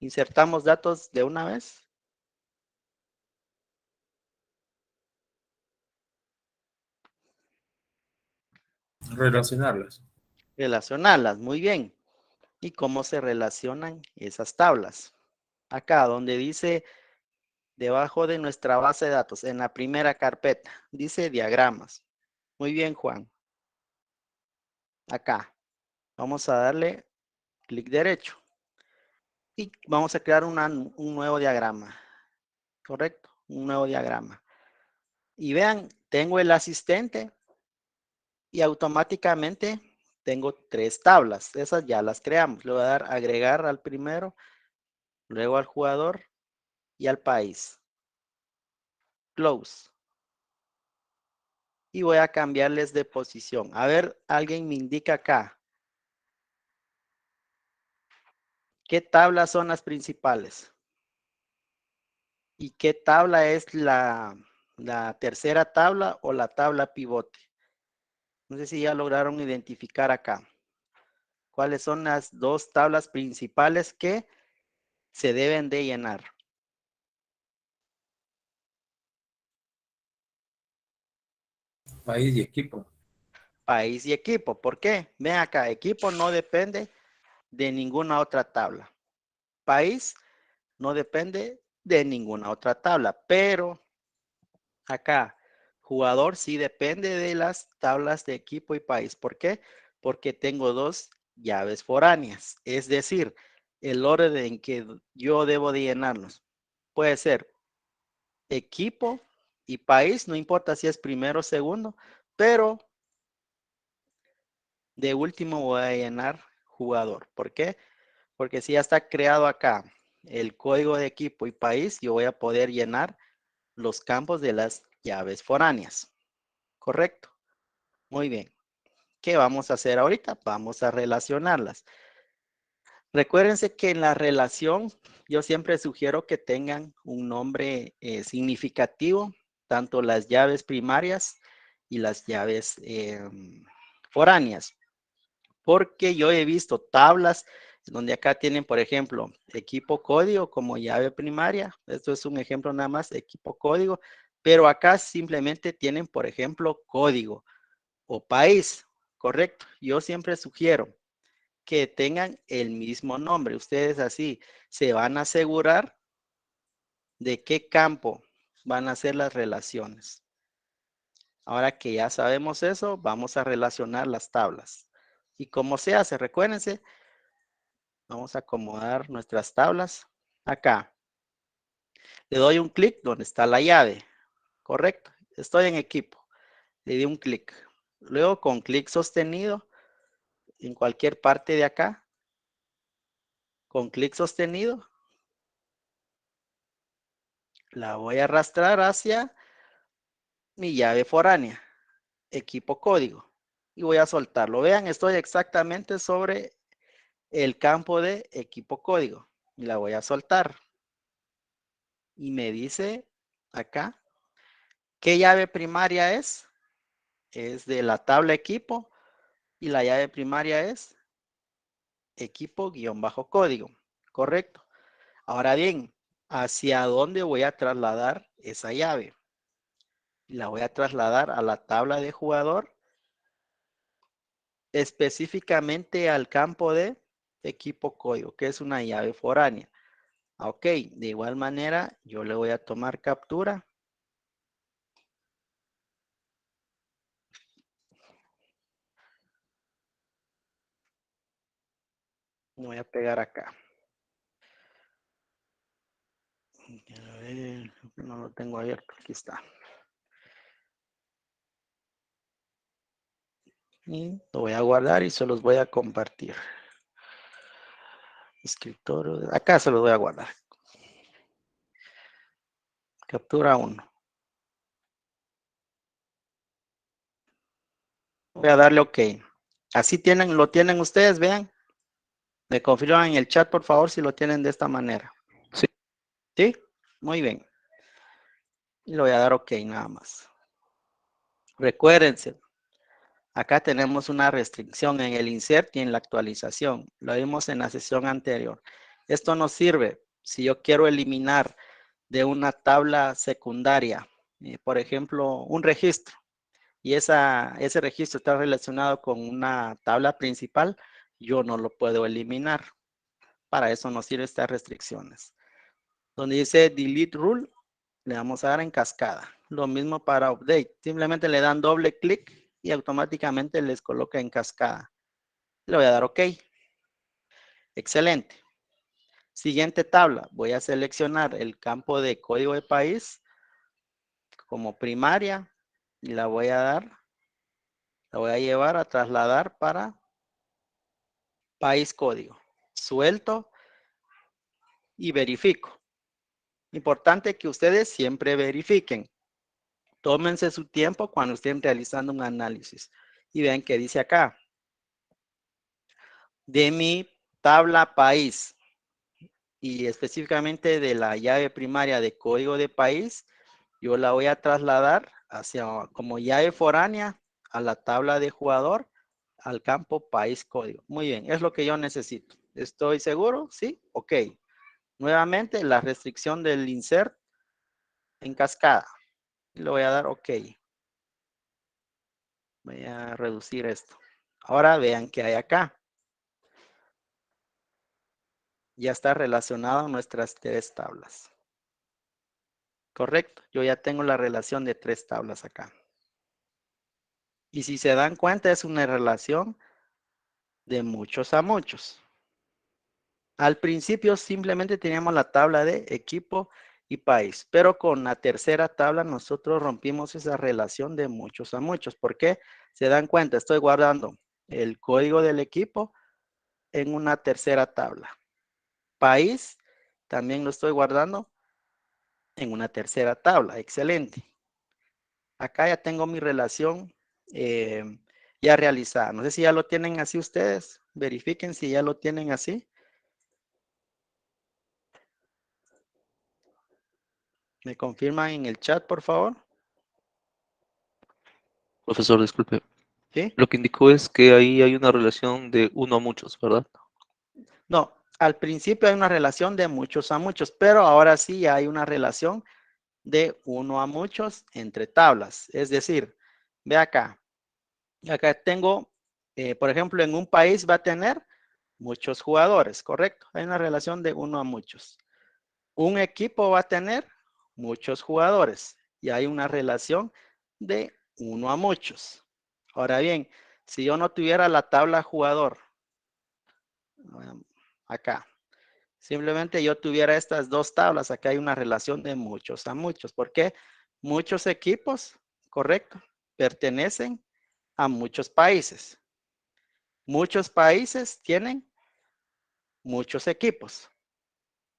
¿Insertamos datos de una vez? Relacionarlas. Relacionarlas, muy bien. ¿Y cómo se relacionan esas tablas? Acá donde dice debajo de nuestra base de datos, en la primera carpeta, dice diagramas. Muy bien, Juan. Acá. Vamos a darle clic derecho. Y vamos a crear un nuevo diagrama. ¿Correcto? Un nuevo diagrama. Y vean, tengo el asistente y automáticamente tengo 3 tablas. Esas ya las creamos. Le voy a dar agregar al primero, luego al jugador y al país. Close. Y voy a cambiarles de posición. A ver, alguien me indica acá. ¿Qué tablas son las principales? ¿Y qué tabla es la tercera tabla o la tabla pivote? No sé si ya lograron identificar acá. ¿Cuáles son las dos tablas principales que se deben de llenar? País y equipo. País y equipo. ¿Por qué? Ven acá, equipo no depende de ninguna otra tabla. País no depende de ninguna otra tabla, pero acá, jugador sí depende de las tablas de equipo y país. ¿Por qué? Porque tengo dos llaves foráneas. Es decir, el orden en que yo debo de llenarlos puede ser equipo y país, no importa si es primero o segundo, pero de último voy a llenar jugador. ¿Por qué? Porque si ya está creado acá el código de equipo y país, yo voy a poder llenar los campos de las llaves foráneas. ¿Correcto? Muy bien. ¿Qué vamos a hacer ahorita? Vamos a relacionarlas. Recuérdense que en la relación yo siempre sugiero que tengan un nombre significativo, tanto las llaves primarias y las llaves foráneas, porque yo he visto tablas donde acá tienen, por ejemplo, equipo código como llave primaria. Esto es un ejemplo nada más, equipo código, pero acá simplemente tienen, por ejemplo, código o país, ¿correcto? Yo siempre sugiero que tengan el mismo nombre. Ustedes así se van a asegurar de qué campo van a hacer las relaciones. Ahora que ya sabemos eso, vamos a relacionar las tablas. ¿Y cómo se hace? Recuérdense, vamos a acomodar nuestras tablas acá. Le doy un clic donde está la llave, ¿correcto? Estoy en equipo. Le di un clic. Luego con clic sostenido en cualquier parte de acá, con clic sostenido, la voy a arrastrar hacia mi llave foránea, equipo código, y voy a soltarlo. Vean, estoy exactamente sobre el campo de equipo código y la voy a soltar. Y me dice acá, ¿qué llave primaria es? Es de la tabla equipo y la llave primaria es equipo-código, ¿correcto? Ahora bien, ¿hacia dónde voy a trasladar esa llave? La voy a trasladar a la tabla de jugador, específicamente al campo de equipo código, que es una llave foránea. Ok, de igual manera, yo le voy a tomar captura. Me voy a pegar acá. A ver, no lo tengo abierto, aquí está. Y lo voy a guardar y se los voy a compartir. Escritorio, acá se los voy a guardar. Captura 1. Voy a darle OK. Así tienen, lo tienen ustedes, vean. Me confirman en el chat, por favor, si lo tienen de esta manera. Sí. ¿Sí? Muy bien. Y le voy a dar OK nada más. Recuérdense, acá tenemos una restricción en el insert y en la actualización. Lo vimos en la sesión anterior. Esto nos sirve si yo quiero eliminar de una tabla secundaria, por ejemplo, un registro, y ese registro está relacionado con una tabla principal, yo no lo puedo eliminar. Para eso nos sirven estas restricciones. Donde dice Delete Rule, le vamos a dar en cascada. Lo mismo para Update. Simplemente le dan doble clic y automáticamente les coloca en cascada. Le voy a dar OK. Excelente. Siguiente tabla. Voy a seleccionar el campo de código de país como primaria y la voy a llevar a trasladar para país código. Suelto y verifico. Importante que ustedes siempre verifiquen. Tómense su tiempo cuando estén realizando un análisis. Y vean que dice acá. De mi tabla país. y específicamente de la llave primaria de código de país, yo la voy a trasladar hacia como llave foránea a la tabla de jugador al campo país código. Muy bien, es lo que yo necesito. ¿Estoy seguro? Sí, ok. Nuevamente la restricción del insert en cascada. Le voy a dar ok. Voy a reducir esto. Ahora vean qué hay acá. Ya está relacionado a nuestras 3 tablas. Correcto. Yo ya tengo la relación de 3 tablas acá. Y si se dan cuenta, es una relación de muchos a muchos. Al principio simplemente teníamos la tabla de equipo y país, pero con la tercera tabla nosotros rompimos esa relación de muchos a muchos. ¿Por qué? Se dan cuenta, estoy guardando el código del equipo en una tercera tabla. País también lo estoy guardando en una tercera tabla. Excelente. Acá ya tengo mi relación ya realizada. No sé si ya lo tienen así ustedes. Verifiquen si ya lo tienen así. ¿Me confirman en el chat, por favor? Profesor, disculpe. ¿Sí? Lo que indicó es que ahí hay una relación de uno a muchos, ¿verdad? No, al principio hay una relación de muchos a muchos, pero ahora sí hay una relación de uno a muchos entre tablas. Es decir, ve acá. Acá tengo, por ejemplo, en un país va a tener muchos jugadores, ¿correcto? Hay una relación de uno a muchos. Un equipo va a tener muchos jugadores y hay una relación de uno a muchos. Ahora bien, si yo no tuviera la tabla jugador, acá, simplemente yo tuviera estas 2 tablas, acá hay una relación de muchos a muchos. ¿Por qué? Muchos equipos, correcto, pertenecen a muchos países. Muchos países tienen muchos equipos.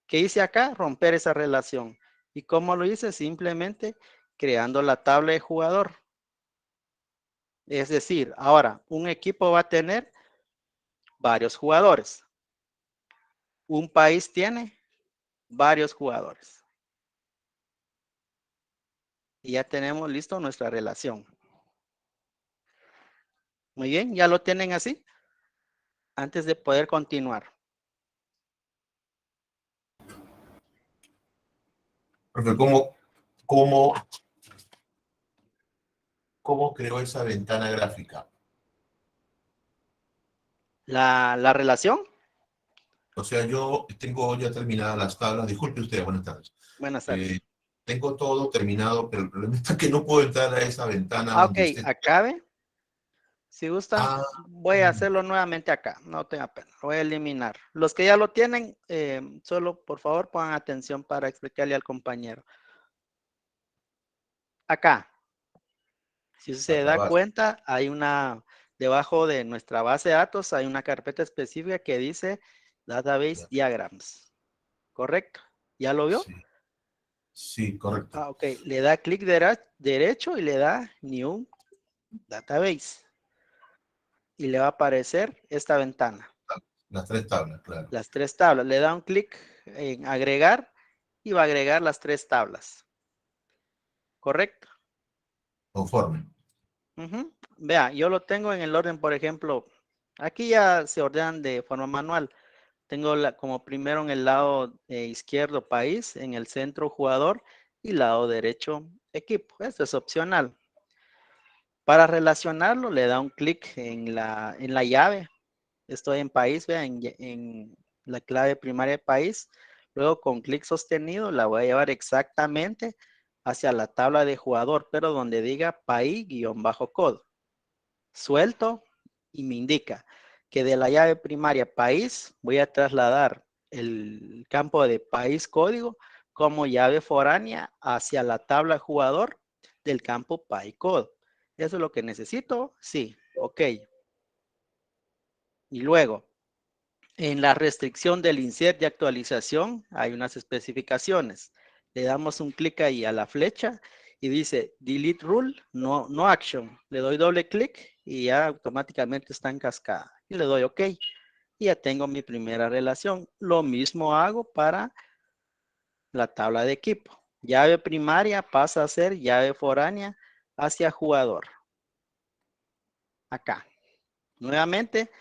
¿Qué hice acá? Romper esa relación. ¿Y cómo lo hice? Simplemente creando la tabla de jugador. Es decir, ahora un equipo va a tener varios jugadores. Un país tiene varios jugadores. Y ya tenemos listo nuestra relación. Muy bien, ya lo tienen así. Antes de poder continuar. Profe, ¿cómo creó esa ventana gráfica? La relación. O sea, yo tengo ya terminadas las tablas. Disculpe usted, buenas tardes. Buenas tardes. Tengo todo terminado, pero el problema está que no puedo entrar a esa ventana Ok, donde usted... acabe. Si gustan, Ah, voy a hacerlo nuevamente acá. No tenga pena. Lo voy a eliminar. Los que ya lo tienen, solo por favor pongan atención para explicarle al compañero. Acá. Si se da acabas. cuenta, hay una, debajo de nuestra base de datos, hay una carpeta específica que dice Database Ya, Diagrams. ¿Correcto? ¿Ya lo vio? sí, sí, correcto. Ah, ok. Le da clic derecho y le da New Database. Y le va a aparecer esta ventana. Las 3 tablas, claro. Las 3 tablas. Le da un clic en agregar y va a agregar las 3 tablas. ¿Correcto? Conforme. Ujú. Vea, yo lo tengo en el orden, por ejemplo, aquí ya se ordenan de forma manual. Tengo como primero en el lado izquierdo país, en el centro jugador y lado derecho equipo. Esto es opcional. Para relacionarlo le da un clic en la llave. Estoy en país, vean, en la clave primaria de país. Luego con clic sostenido la voy a llevar exactamente hacia la tabla de jugador, pero donde diga país-code. Suelto y me indica que de la llave primaria país voy a trasladar el campo de país código como llave foránea hacia la tabla jugador del campo PyCode. ¿Eso es lo que necesito? Sí, ok. Y luego, en la restricción del insert de actualización hay unas especificaciones. Le damos un clic ahí a la flecha y dice delete rule, no action. Le doy doble clic y ya automáticamente está en cascada. Y le doy OK. y ya tengo mi primera relación. Lo mismo hago para la tabla de equipo. Llave primaria pasa a ser llave foránea hacia jugador. Acá. Nuevamente,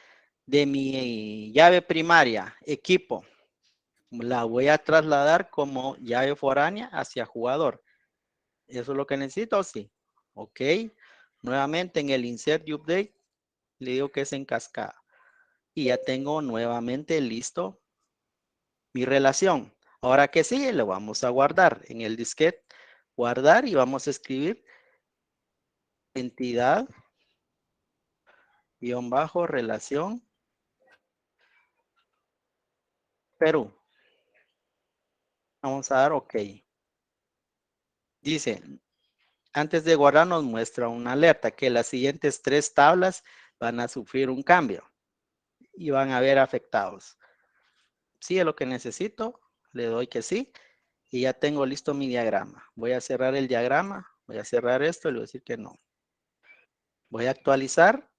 de mi llave primaria, equipo, la voy a trasladar como llave foránea hacia jugador. ¿Eso es lo que necesito? Sí. Ok. Nuevamente en el insert y update, le digo que es en cascada. Y ya tengo nuevamente listo mi relación. Ahora que sigue, lo vamos a guardar en el disquete. Guardar y vamos a escribir entidad relación Perú. Vamos a dar OK. Dice, antes de guardar nos muestra una alerta que las siguientes 3 tablas van a sufrir un cambio y van a ver afectados. Sí es lo que necesito, le doy que sí y ya tengo listo mi diagrama. Voy a cerrar el diagrama, voy a cerrar esto y le voy a decir que no. Voy a actualizar.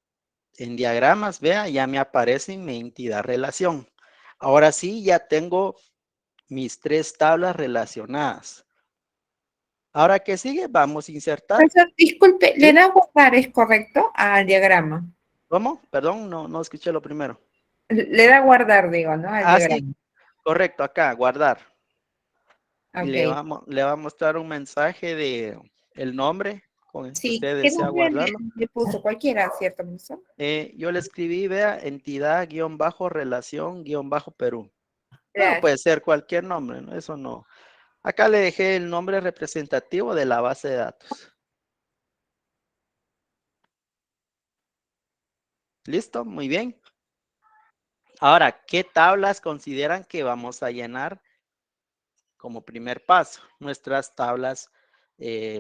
En diagramas, vea, ya me aparece mi entidad relación. Ahora sí, ya tengo mis 3 tablas relacionadas. Ahora que sigue, vamos a insertar. Profesor, disculpe, ¿le ¿Sí? da guardar, es correcto, al diagrama? ¿Cómo? Perdón, no escuché lo primero. Le da guardar, digo, ¿no? Al Sí, diagrama. correcto, acá, guardar. Y le Ok. va a mostrar un mensaje de el nombre con el que Sí, usted ¿qué desea nombre guardarlo. le puso? Cualquiera, ¿cierto, profesor? Yo le escribí, vea, entidad-relación-Perú. Bueno, Gracias. puede ser cualquier nombre, ¿no? Eso no. Acá le dejé el nombre representativo de la base de datos. ¿Listo? Muy bien. Ahora, ¿qué tablas consideran que vamos a llenar como primer paso? Nuestras tablas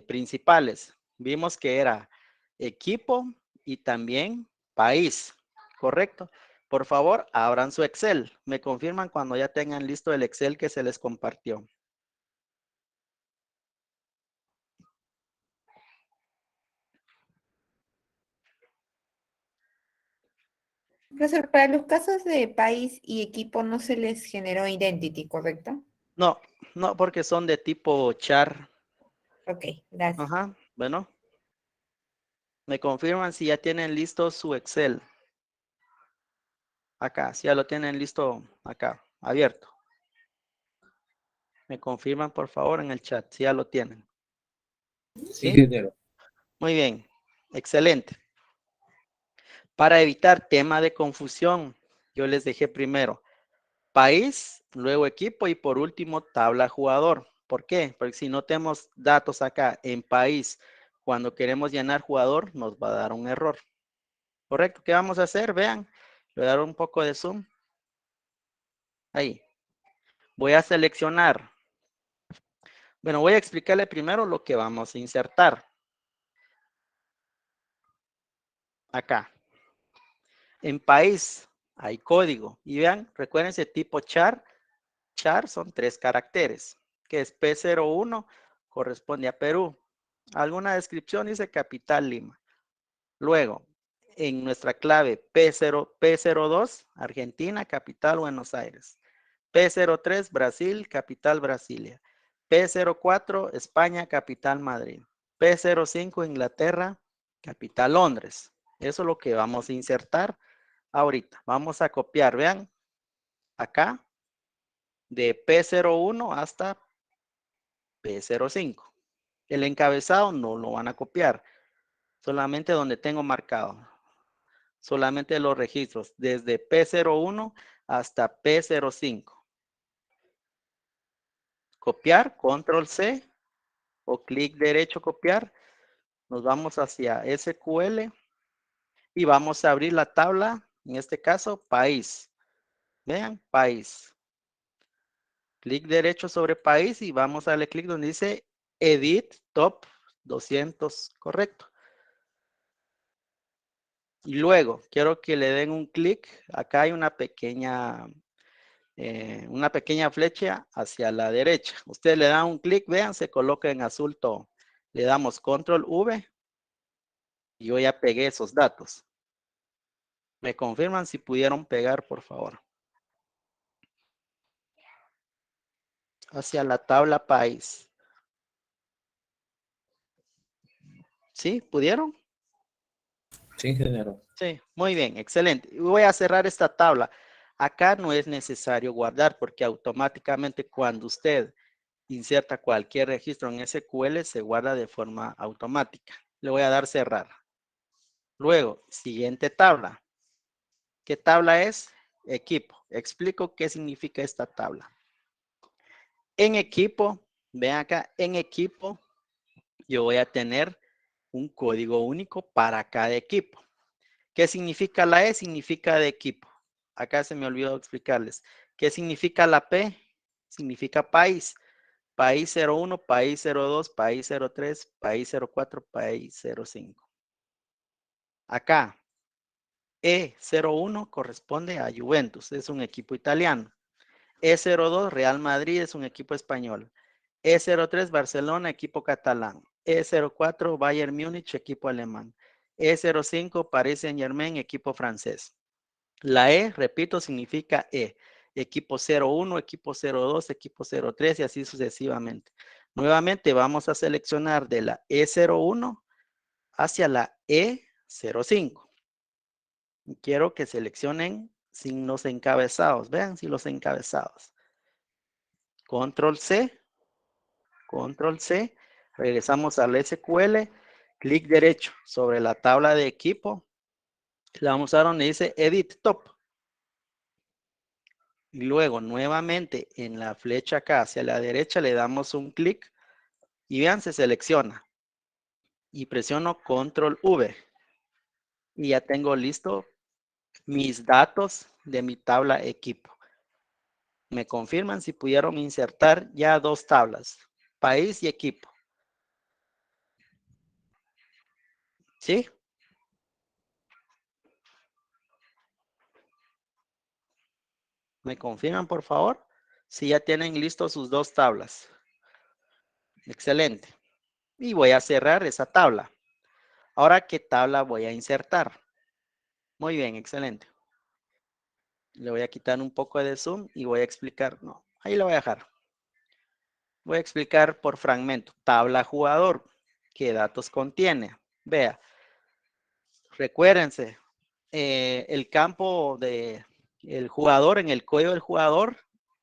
principales. Vimos que era equipo y también país, ¿correcto? Por favor, abran su Excel. Me confirman cuando ya tengan listo el Excel que se les compartió. Profesor, para los casos de país y equipo no se les generó identity, ¿correcto? No, no, porque son de tipo char. Ok, gracias. Ajá, bueno. Me confirman si ya tienen listo su Excel. Acá, si ya lo tienen listo acá, abierto. Me confirman por favor en el chat si ya lo tienen. Sí, ¿Sí? ingeniero. Muy bien, excelente. Para evitar tema de confusión, yo les dejé primero país, luego equipo y por último tabla jugador. ¿Por qué? Porque si no tenemos datos acá en país, cuando queremos llenar jugador, nos va a dar un error. ¿Correcto? ¿Qué vamos a hacer? Vean, le voy a dar un poco de zoom. Ahí. Voy a seleccionar. Bueno, voy a explicarle primero lo que vamos a insertar. Acá. En país hay código. Y vean, recuérdense tipo char. Char son 3 caracteres. Que es P01, corresponde a Perú. Alguna descripción dice Capital Lima. Luego, en nuestra clave P02, Argentina, capital Buenos Aires. P03, Brasil, capital Brasilia. P04, España, capital Madrid. P05, Inglaterra, capital Londres. Eso es lo que vamos a insertar ahorita. Vamos a copiar, vean, acá, de P01 hasta P05. El encabezado no lo van a copiar, solamente donde tengo marcado. Solamente los registros, desde P01 hasta P05. Copiar, control C o clic derecho copiar. Nos vamos hacia SQL y vamos a abrir la tabla, en este caso, país. Vean, país. Clic derecho sobre país y vamos a darle clic donde dice Edit Top 200, correcto. Y luego, quiero que le den un clic. Acá hay una pequeña flecha hacia la derecha. Usted le da un clic, vean, se coloca en azul todo. Le damos control V y yo ya pegué esos datos. Me confirman si pudieron pegar, por favor. Hacia la tabla país. ¿Sí? ¿Pudieron? Sí, ingeniero. Sí, muy bien, excelente. Voy a cerrar esta tabla. Acá no es necesario guardar porque automáticamente cuando usted inserta cualquier registro en SQL se guarda de forma automática. Le voy a dar cerrar. Luego, siguiente tabla. ¿Qué tabla es? Equipo. Explico qué significa esta tabla. En equipo, vean acá, en equipo yo voy a tener un código único para cada equipo. ¿Qué significa la E? Significa de equipo. Acá se me olvidó explicarles. ¿Qué significa la P? Significa país. País 01, país 02, país 03, país 04, país 05. Acá, E01 corresponde a Juventus, es un equipo italiano. E02, Real Madrid, es un equipo español. E03, Barcelona, equipo catalán. E04, Bayern Múnich, equipo alemán. E05, Paris Saint-Germain, equipo francés. La E, repito, significa E. Equipo 01, equipo 02, equipo 03 y así sucesivamente. Nuevamente vamos a seleccionar de la E01 hacia la E05. Quiero que seleccionen sin los encabezados. Vean si los encabezados. Control C. Control C. Regresamos al SQL. Clic derecho sobre la tabla de equipo. Le vamos a dar donde dice Edit Top. Y luego nuevamente en la flecha acá hacia la derecha le damos un clic y vean, se selecciona. Y presiono Control V. Y ya tengo listo mis datos de mi tabla equipo. Me confirman si pudieron insertar ya dos tablas, país y equipo. ¿Sí? ¿Me confirman, por favor? Si ya tienen listos sus dos tablas. Excelente. Y voy a cerrar esa tabla. Ahora, ¿qué tabla voy a insertar? Muy bien, excelente. Le voy a quitar un poco de zoom y voy a explicar. No, ahí lo voy a dejar. Voy a explicar por fragmento. Tabla jugador. ¿Qué datos contiene? Vea. Recuérdense, el campo de el jugador en el código del jugador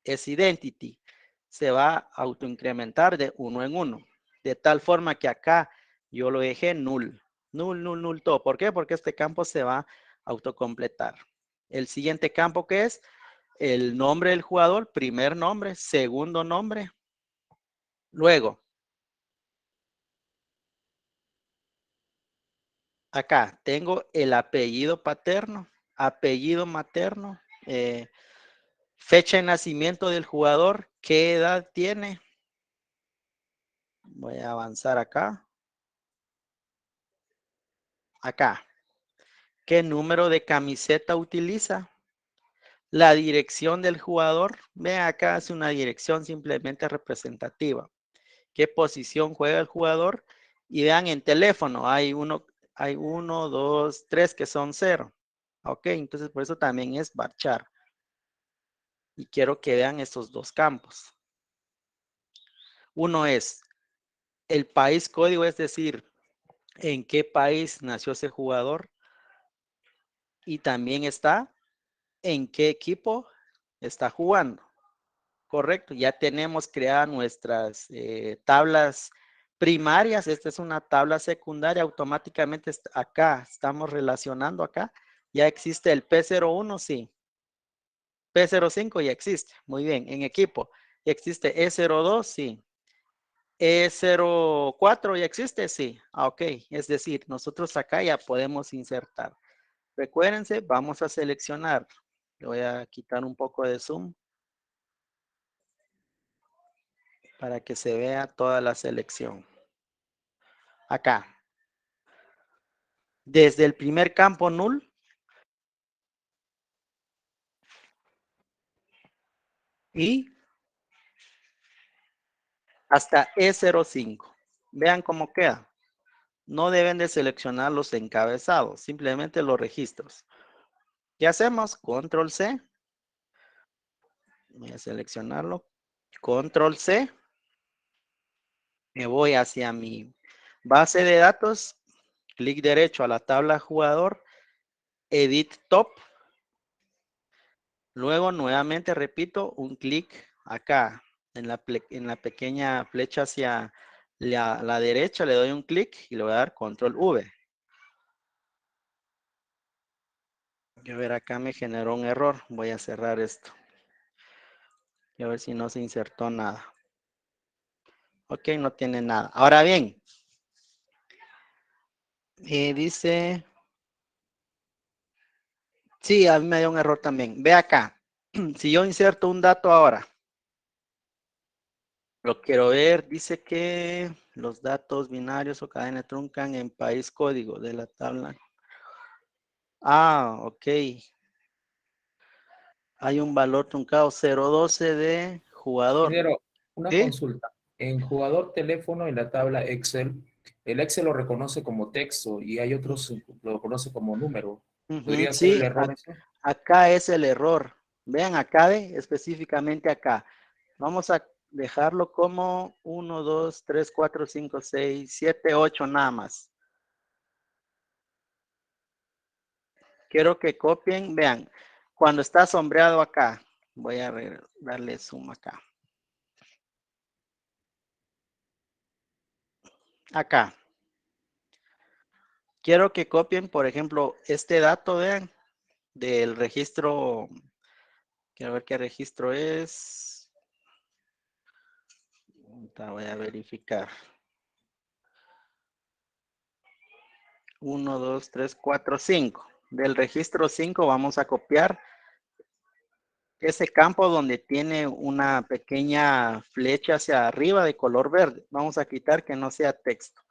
es identity. Se va a autoincrementar de uno en uno. De tal forma que acá yo lo dejé null. Null, null, null, todo. ¿Por qué? Porque este campo se va a autocompletar. El siguiente campo que es el nombre del jugador, primer nombre, segundo nombre. Luego, acá tengo el apellido paterno, apellido materno, fecha de nacimiento del jugador, qué edad tiene. Voy a avanzar acá. Acá. ¿Qué número de camiseta utiliza? La dirección del jugador. Vean acá, es una dirección simplemente representativa. ¿Qué posición juega el jugador? Y vean en teléfono, hay uno, dos, tres que son 0. Ok, entonces por eso también es varchar. Y quiero que vean estos dos campos. Uno es el país código, es decir, en qué país nació ese jugador. Y también está en qué equipo está jugando. Correcto, ya tenemos creadas nuestras tablas primarias. Esta es una tabla secundaria. Automáticamente acá estamos relacionando acá. Ya existe el P01, sí. P05 ya existe. Muy bien, en equipo. Ya existe E02, sí. E04 ya existe, sí. Ok, es decir, nosotros acá ya podemos insertar. Recuérdense, vamos a seleccionar. Le voy a quitar un poco de zoom para que se vea toda la selección. Acá. Desde el primer campo null y hasta E05. Vean cómo queda. No deben de seleccionar los encabezados, simplemente los registros. ¿Qué hacemos? Control C. Voy a seleccionarlo. Control C. Me voy hacia mi base de datos. Clic derecho a la tabla jugador. Edit top. Luego nuevamente repito un clic acá en la pequeña flecha hacia la derecha. Le doy un clic y le voy a dar control V. A ver, acá me generó un error. Voy a cerrar esto. Y a ver si no se insertó nada. Ok, no tiene nada. Ahora bien, dice, sí, a mí me dio un error también. Ve acá. Si yo inserto un dato ahora, lo quiero ver, dice que los datos binarios o cadena truncan en país código de la tabla. Ah, ok. Hay un valor truncado 012 de jugador. Ingeniero, una ¿Sí? consulta. En jugador teléfono, en la tabla Excel, el Excel lo reconoce como texto y hay otros lo reconoce como número. Ujú, ¿Podría ser el sí, error eso? acá es el error. Vean acá, específicamente acá. Vamos a dejarlo como 1, 2, 3, 4, 5, 6, 7, 8 nada más. Quiero que copien, vean, cuando está sombreado acá, voy a darle zoom acá. Acá. Quiero que copien, por ejemplo, este dato, vean, del registro. Quiero ver qué registro es. Voy a verificar. 1, 2, 3, 4, 5. Del registro 5 vamos a copiar ese campo donde tiene una pequeña flecha hacia arriba de color verde. Vamos a quitar que no sea texto.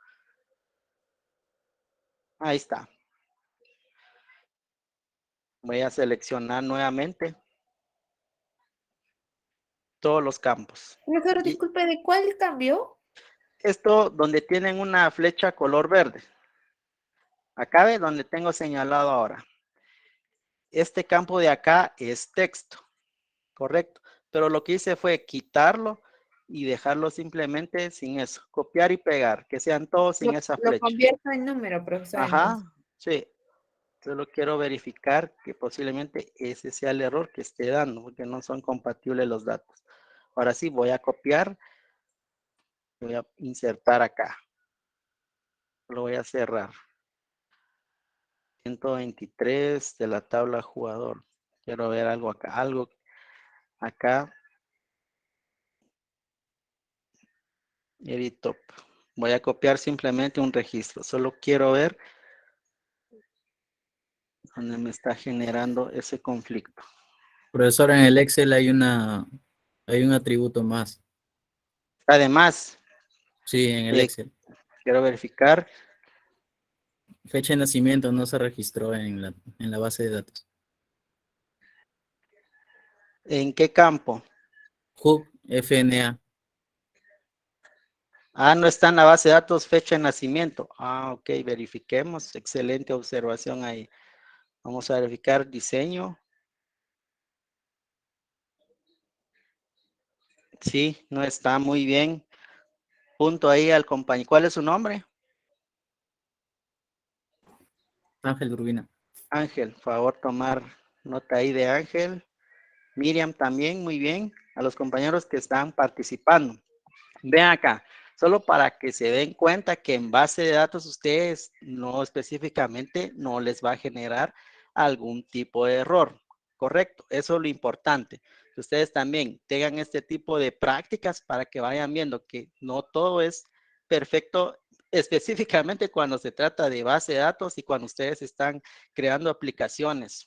Ahí está. Voy a seleccionar nuevamente todos los campos. Profesor, Y disculpe, ¿de cuál cambió? esto donde tienen una flecha color verde. Acá ve donde tengo señalado ahora. Este campo de acá es texto, correcto. Pero lo que hice fue quitarlo y dejarlo simplemente sin eso. Copiar y pegar, que sean todos sin esa Lo flecha. convierto en número, profesor, entonces. Ajá, sí. Solo quiero verificar que posiblemente ese sea el error que esté dando, porque no son compatibles los datos. Ahora sí, voy a copiar, voy a insertar acá. Lo voy a cerrar. 123 de la tabla jugador. Quiero ver algo acá, acá. Edit top. Voy a copiar simplemente un registro. Solo quiero ver dónde me está generando ese conflicto. Profesor, en el Excel hay un atributo más. Además, Sí, en el Excel. quiero verificar. Fecha de nacimiento no se registró en la base de datos. ¿En qué campo? HUB FNA. Ah, no está en la base de datos fecha de nacimiento. Ah, ok, verifiquemos. Excelente observación ahí. Vamos a verificar diseño. Sí, no está muy bien. Punto ahí al compañero. ¿Cuál es su nombre? Ángel Urbina. Ángel, favor tomar nota ahí de Ángel. Miriam también, muy bien. A los compañeros que están participando. Vean acá, solo para que se den cuenta que en base de datos ustedes no específicamente no les va a generar algún tipo de error. Correcto, eso es lo importante. Que ustedes también tengan este tipo de prácticas para que vayan viendo que no todo es perfecto, específicamente cuando se trata de base de datos y cuando ustedes están creando aplicaciones.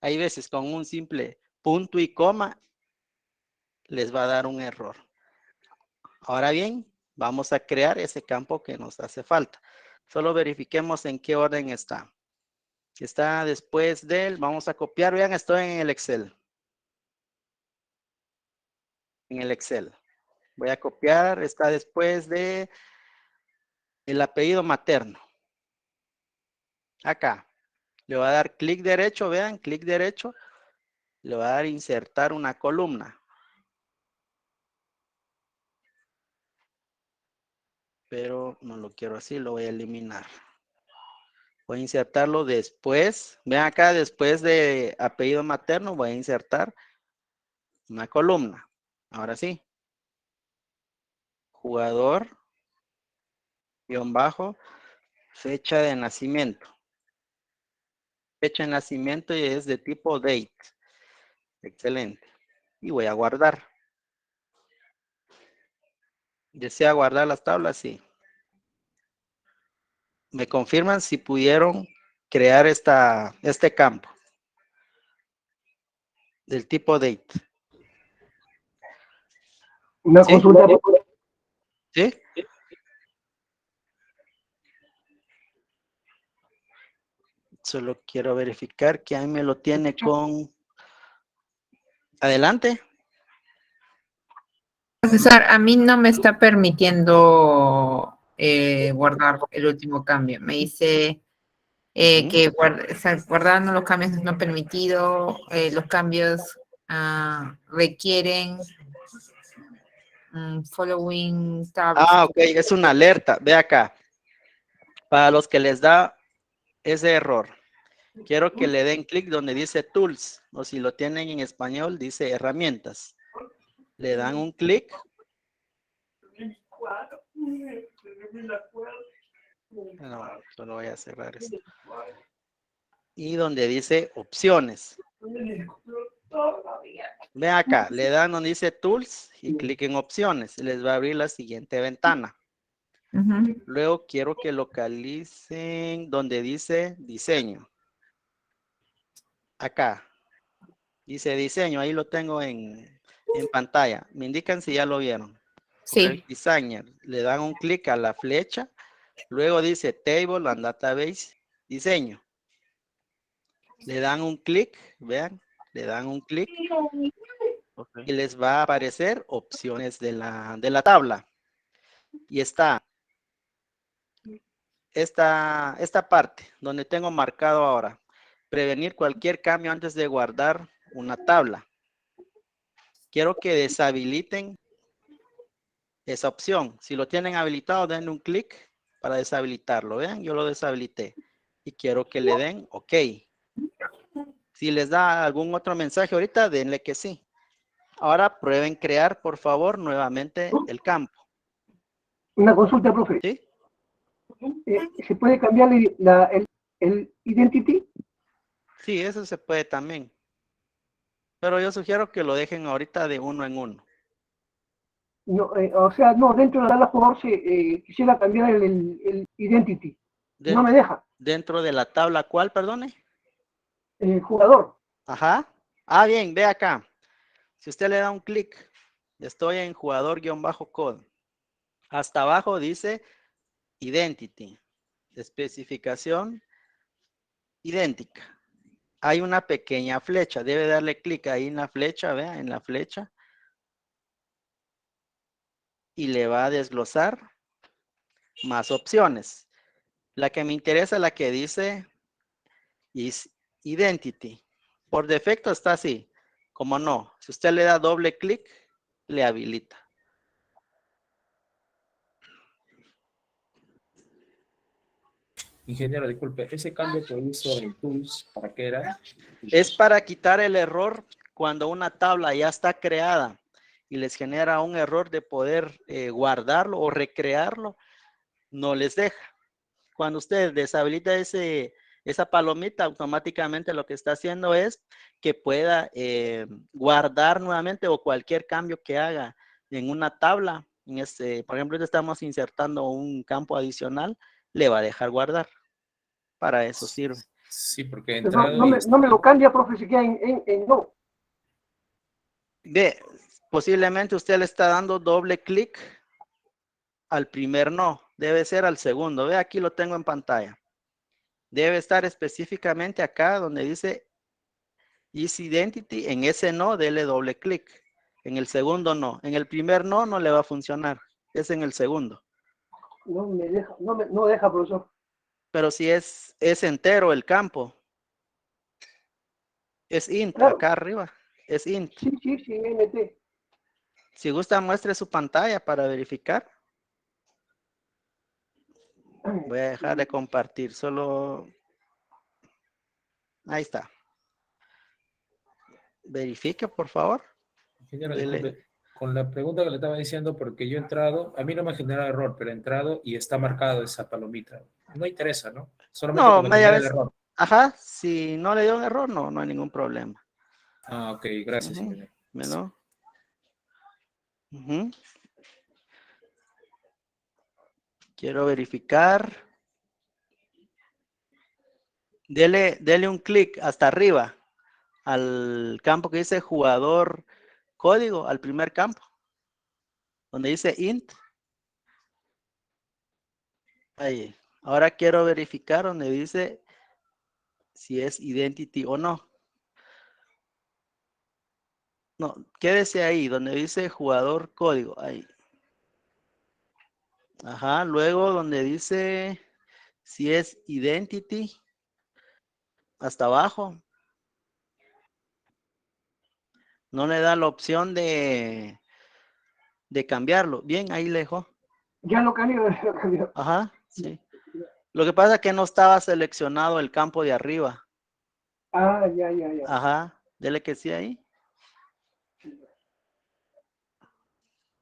Hay veces con un simple punto y coma les va a dar un error. Ahora bien, vamos a crear ese campo que nos hace falta. Solo verifiquemos en qué orden está. Está después del, vamos a copiar, vean, estoy en el Excel. En el Excel. Voy a copiar, está después de el apellido materno. Acá. Le va a dar clic derecho, vean, clic derecho. Le va a dar insertar una columna. Pero no lo quiero así, lo voy a eliminar. Voy a insertarlo después. Vean acá, después de apellido materno, voy a insertar una columna. Ahora sí. Jugador, guión bajo, fecha de nacimiento. Fecha de nacimiento y es de tipo date. Excelente. Y voy a guardar. ¿Desea guardar las tablas? Sí. Me confirman si pudieron crear este campo del tipo date. Una ¿Sí? consulta. ¿Sí? Solo quiero verificar que ahí me lo tiene con... Adelante. Profesor, a mí no me está permitiendo guardar el último cambio. Me dice Ujú. que guardando los cambios no permitido, los cambios requieren following tabs. Ah, ok, es una alerta. Ve acá. Para los que les da ese error, quiero que le den clic donde dice Tools, o si lo tienen en español, dice Herramientas. Le dan un clic. No, solo voy a cerrar esto. Y donde dice Opciones. Ven acá, le dan donde dice Tools y clic en Opciones. Les va a abrir la siguiente ventana. Ujú. Luego quiero que localicen donde dice Diseño. Acá. Dice Diseño, ahí lo tengo en pantalla. Me indican si ya lo vieron. Sí. Designer. Le dan un clic a la flecha. Luego dice Table and Database. Diseño. Le dan un clic, vean. Le dan un clic. Y les va a aparecer opciones de la tabla. Y está esta parte donde tengo marcado ahora. Prevenir cualquier cambio antes de guardar una tabla. Quiero que deshabiliten esa opción. Si lo tienen habilitado, denle un clic para deshabilitarlo. Vean, yo lo deshabilité. Y quiero que le den OK. Si les da algún otro mensaje ahorita, denle que sí. Ahora prueben crear, por favor, nuevamente el campo. Una consulta, profe. ¿Sí? ¿Se puede cambiar el identity? Sí, eso se puede también. Pero yo sugiero que lo dejen ahorita de uno en uno. No, o sea, no, dentro de la jugador quisiera cambiar el identity. No me deja. Dentro de la tabla, ¿cuál, perdone? El jugador. Ajá. Ah, bien, ve acá. Si usted le da un clic, estoy en jugador-code. Hasta abajo dice Identity. Especificación idéntica. Hay una pequeña flecha. Debe darle clic ahí en la flecha, vea, en la flecha. Y le va a desglosar más opciones. La que me interesa es la que dice is Identity. Por defecto está así. Como no, si usted le da doble clic, le habilita. Ingeniero, disculpe, ese cambio que hizo en Tools, ¿para qué era? Es para quitar el error cuando una tabla ya está creada y les genera un error de poder guardarlo o recrearlo, no les deja. Cuando usted deshabilita esa palomita, automáticamente lo que está haciendo es que pueda guardar nuevamente o cualquier cambio que haga en una tabla. Por ejemplo, estamos insertando un campo adicional, le va a dejar guardar. Para eso sirve. Sí, porque No, entrado y... no me lo cambia, profe, se queda en no. Ve, posiblemente usted le está dando doble clic al primer no. Debe ser al segundo. Ve, aquí lo tengo en pantalla. Debe estar específicamente acá donde dice Is Identity. En ese no, dele doble clic. En el segundo no. En el primer no, no le va a funcionar. Es en el segundo. No me deja, no deja, profesor. Pero si es entero el campo, Es int, Claro. acá arriba. Es int. Sí, MT. Si gusta, muestre su pantalla para verificar. Voy a dejar de compartir, solo... Ahí está. Verifique, por favor. Ingeniero, Dele. disculpe, con la pregunta que le estaba diciendo, porque yo he entrado, a mí no me genera error, pero he entrado y está marcado esa palomita. No interesa, ¿no? Solamente No, que me media genera el vez. error. Ajá, si no le dio un error, no hay ningún problema. Ah, ok, gracias, Ujú, ingeniero. bueno. Ujú. Quiero verificar. Dele un clic hasta arriba al campo que dice jugador código, al primer campo, donde dice int. Ahí. Ahora quiero verificar donde dice si es identity o no. No, quédese ahí, donde dice jugador código. Ahí. Ajá, luego donde dice si es identity, hasta abajo. No le da la opción de cambiarlo. Bien, ahí le dejó. Ya lo cambió, lo cambió. Ajá, sí. Lo que pasa es que no estaba seleccionado el campo de arriba. Ah, ya. Ajá, dele que sí ahí.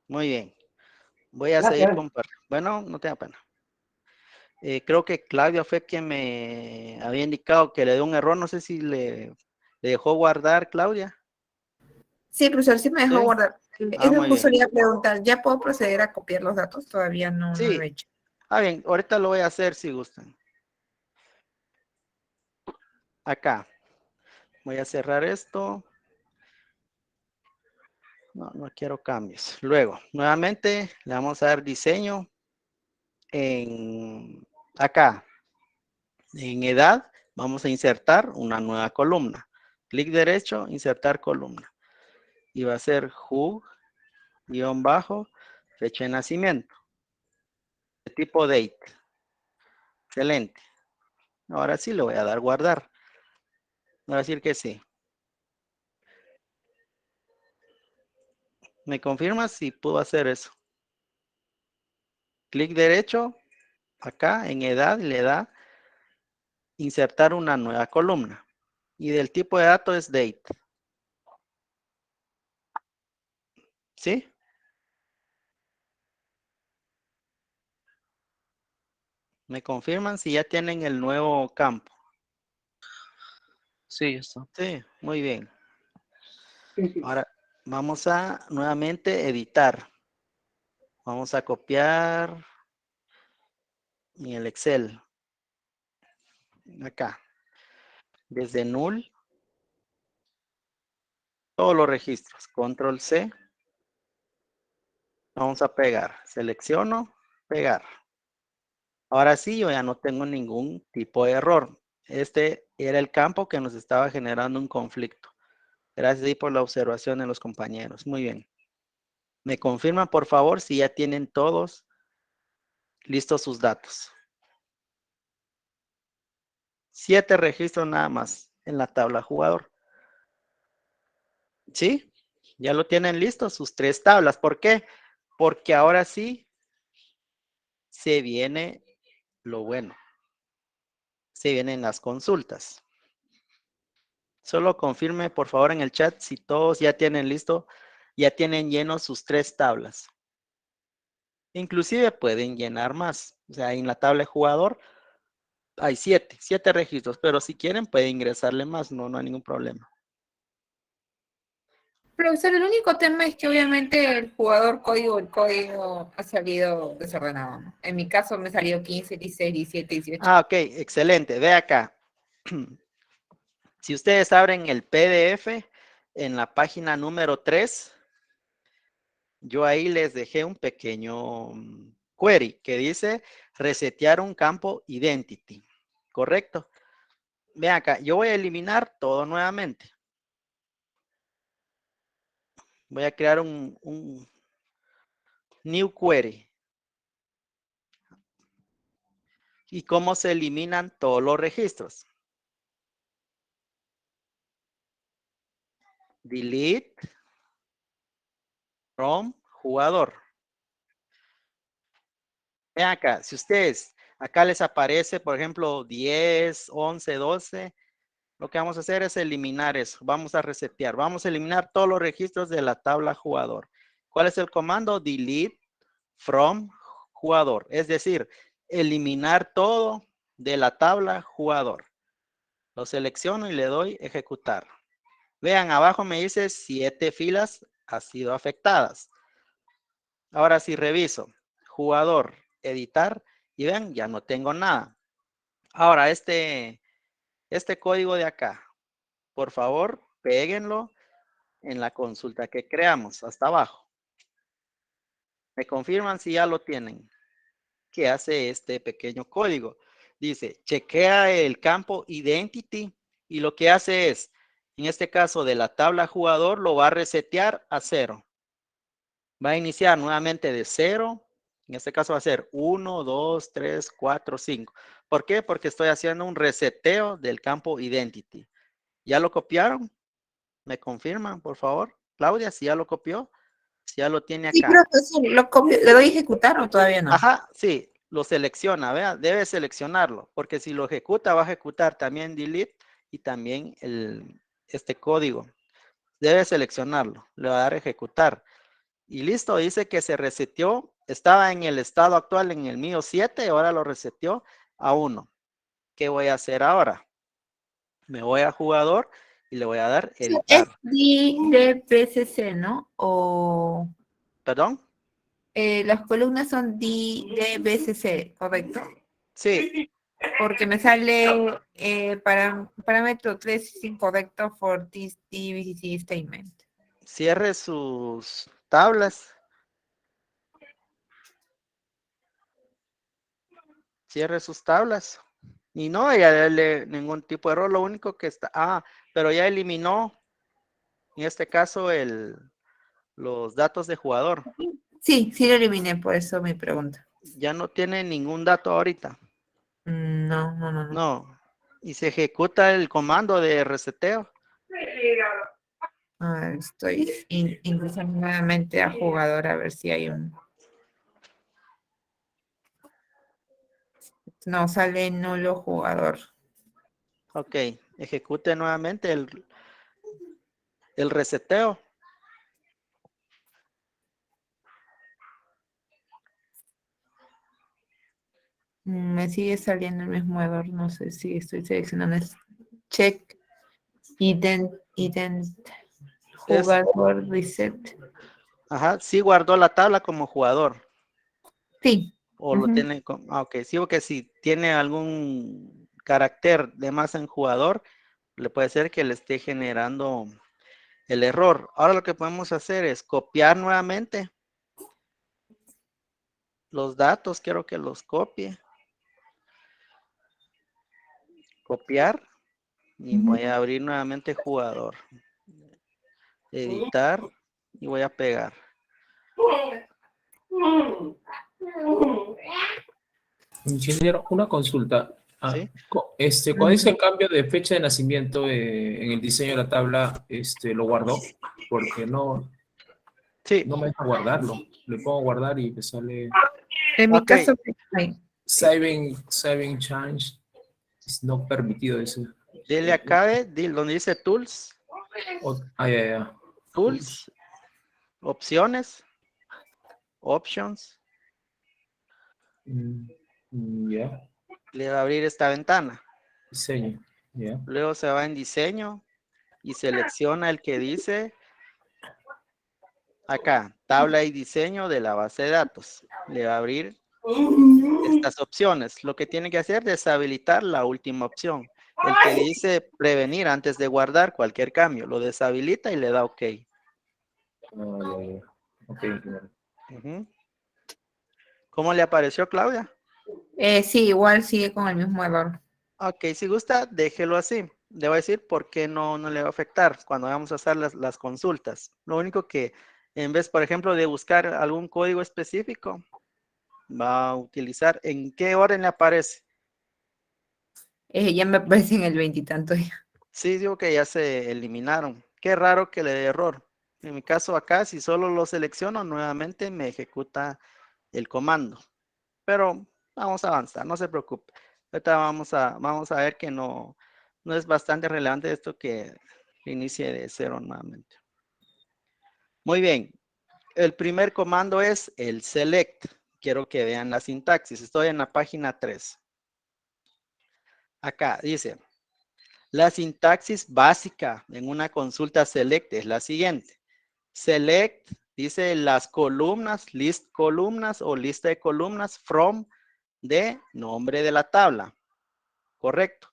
Muy bien. Voy a seguir Gracias. compartiendo. Bueno, no tenga pena. Creo que Claudia fue quien me había indicado que le dio un error. No sé si le dejó guardar, Claudia. Sí, profesor, sí me dejó Sí. guardar. Ah, Eso muy justo bien. le iba a preguntar. ¿Ya puedo proceder a copiar los datos? Todavía no lo he Sí. hecho. Ah, bien. Ahorita lo voy a hacer si gustan. Acá. Voy a cerrar esto. No quiero cambios. Luego, nuevamente, le vamos a dar diseño en acá. En edad, vamos a insertar una nueva columna. Clic derecho, insertar columna. Y va a ser who, fecha de nacimiento. De tipo date. Excelente. Ahora sí le voy a dar guardar. Va a decir que sí. ¿Me confirma si puedo hacer eso? Clic derecho, acá en edad, le da insertar una nueva columna. Y del tipo de dato es date. ¿Sí? ¿Me confirman si ya tienen el nuevo campo? Sí, ya está. Sí, muy bien. Sí. Ahora vamos a nuevamente editar. Vamos a copiar en el Excel. Acá. Desde null. Todos los registros. Control C. Vamos a pegar. Selecciono. Pegar. Ahora sí, yo ya no tengo ningún tipo de error. Este era el campo que nos estaba generando un conflicto. Gracias ahí por la observación de los compañeros. Muy bien. Me confirman, por favor, si ya tienen todos listos sus datos. 7 registros nada más en la tabla jugador. ¿Sí? Ya lo tienen listo, sus 3 tablas. ¿Por qué? Porque ahora sí se viene lo bueno. Se vienen las consultas. Solo confirme, por favor, en el chat si todos ya tienen listo, ya tienen llenos sus 3 tablas. Inclusive pueden llenar más. O sea, en la tabla de jugador hay 7 registros, pero si quieren pueden ingresarle más, no hay ningún problema. Profesor, el único tema es que obviamente el código ha salido desordenado, ¿no? En mi caso me salió 15, 16, 17, 18. Ah, ok, excelente. Ve acá. Si ustedes abren el PDF en la página número 3, yo ahí les dejé un pequeño query que dice resetear un campo identity. ¿Correcto? Ve acá, yo voy a eliminar todo nuevamente. Voy a crear un new query. ¿Y cómo se eliminan todos los registros? delete from jugador. Vean acá, si ustedes, acá les aparece, por ejemplo, 10, 11, 12, lo que vamos a hacer es eliminar eso. Vamos a resetear. Vamos a eliminar todos los registros de la tabla jugador. ¿Cuál es el comando? Delete from jugador. Es decir, eliminar todo de la tabla jugador. Lo selecciono y le doy ejecutar. Vean, abajo me dice 7 filas han sido afectadas. Ahora si reviso, jugador, editar, y vean, ya no tengo nada. Ahora este código de acá, por favor, péguenlo en la consulta que creamos, hasta abajo. Me confirman si ya lo tienen. ¿Qué hace este pequeño código? Dice, chequea el campo identity y lo que hace es, en este caso de la tabla jugador, lo va a resetear a 0. Va a iniciar nuevamente de 0. En este caso va a ser 1, 2, 3, 4, 5. ¿Por qué? Porque estoy haciendo un reseteo del campo identity. ¿Ya lo copiaron? ¿Me confirman, por favor? Claudia, si ya lo copió, si ya lo tiene acá. Sí, profesor, lo copio, ¿le doy a ejecutar o todavía no? Ajá, sí, lo selecciona, vea, debe seleccionarlo, porque si lo ejecuta, va a ejecutar también delete y también este código. Debe seleccionarlo, le va a dar ejecutar. Y listo, dice que se reseteó, estaba en el estado actual, en el mío 7, ahora lo reseteó a 1. ¿Qué voy a hacer ahora? Me voy a jugador y le voy a dar Es editar. DDBCC, ¿no? O ¿Perdón? las columnas son DDBCC, ¿correcto? Sí, Porque me sale parámetro 3 es incorrecto for this DBCC statement. cierre sus tablas. Cierre sus tablas. Y no, ya darle ningún tipo de error. Lo único que está, pero ya eliminó, en este caso, los datos de jugador. Sí, sí lo eliminé, por eso mi pregunta. Ya no tiene ningún dato ahorita. No. No. Y se ejecuta el comando de reseteo. Estoy ingresando nuevamente a jugador a ver si hay un... No, sale nulo jugador. Ok. Ejecute nuevamente el reseteo. Me sigue saliendo el mismo error, no sé si estoy seleccionando check, ident, jugador, reset. Ajá. Sí guardó la tabla como jugador. Sí. O lo tiene ok. Sí, porque si tiene algún carácter de más en jugador, le puede ser que le esté generando el error. Ahora lo que podemos hacer es copiar nuevamente los datos. Quiero que los copie. Copiar. Y voy a abrir nuevamente jugador. Editar. Y voy a pegar. Ingeniero, una consulta. ¿Sí? Cuando dice el cambio de fecha de nacimiento en el diseño de la tabla, ¿lo guardó? Porque no Sí. me deja guardarlo. Le pongo guardar y me sale En mi Ok. caso, saving change. Es no permitido eso. Dile acabe, donde dice tools. Ya. Tools. Opciones. Options. Ya. Le va a abrir esta ventana. Diseño. Ya. Luego se va en diseño. Y selecciona el que dice acá, tabla y diseño de la base de datos. Le va a abrir estas opciones. Lo que tiene que hacer es deshabilitar la última opción. El que dice prevenir antes de guardar cualquier cambio. Lo deshabilita y le da OK. Ya. Ok. ¿Cómo le apareció, Claudia? sí, igual sigue con el mismo error. Ok, si gusta, déjelo así. Le voy a decir por qué no le va a afectar cuando vamos a hacer las consultas. Lo único que en vez, por ejemplo, de buscar algún código específico, va a utilizar en qué orden le aparece. Ya me aparece en el 20 y tanto ya. Sí, digo que ya se eliminaron. Qué raro que le dé error. En mi caso acá, si solo lo selecciono, nuevamente me ejecuta el comando. Pero vamos a avanzar, no se preocupe. Ahorita vamos a ver que no es bastante relevante esto que inicie de cero nuevamente. Muy bien. El primer comando es el select. Quiero que vean la sintaxis. Estoy en la página 3. Acá dice, la sintaxis básica en una consulta select es la siguiente. Select dice las columnas, list columnas o lista de columnas from de nombre de la tabla. Correcto.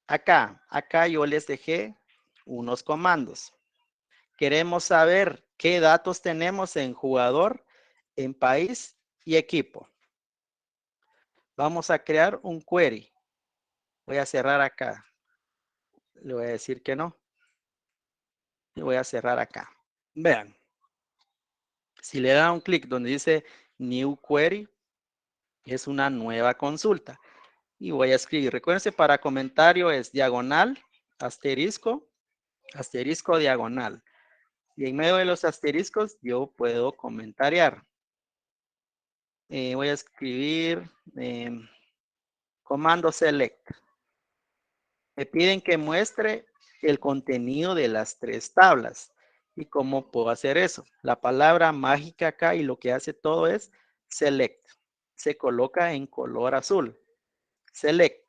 Acá yo les dejé unos comandos. Queremos saber qué datos tenemos en jugador, en país y equipo. Vamos a crear un query. Voy a cerrar acá. Le voy a decir que no. Y voy a cerrar acá. Vean. Si le dan un clic donde dice New Query, es una nueva consulta. Y voy a escribir. Recuérdense, para comentario es diagonal, asterisco, asterisco, diagonal. Y en medio de los asteriscos yo puedo comentariar. Voy a escribir comando select. Me piden que muestre el contenido de las 3 tablas. ¿Y cómo puedo hacer eso? La palabra mágica acá y lo que hace todo es select. Se coloca en color azul. Select.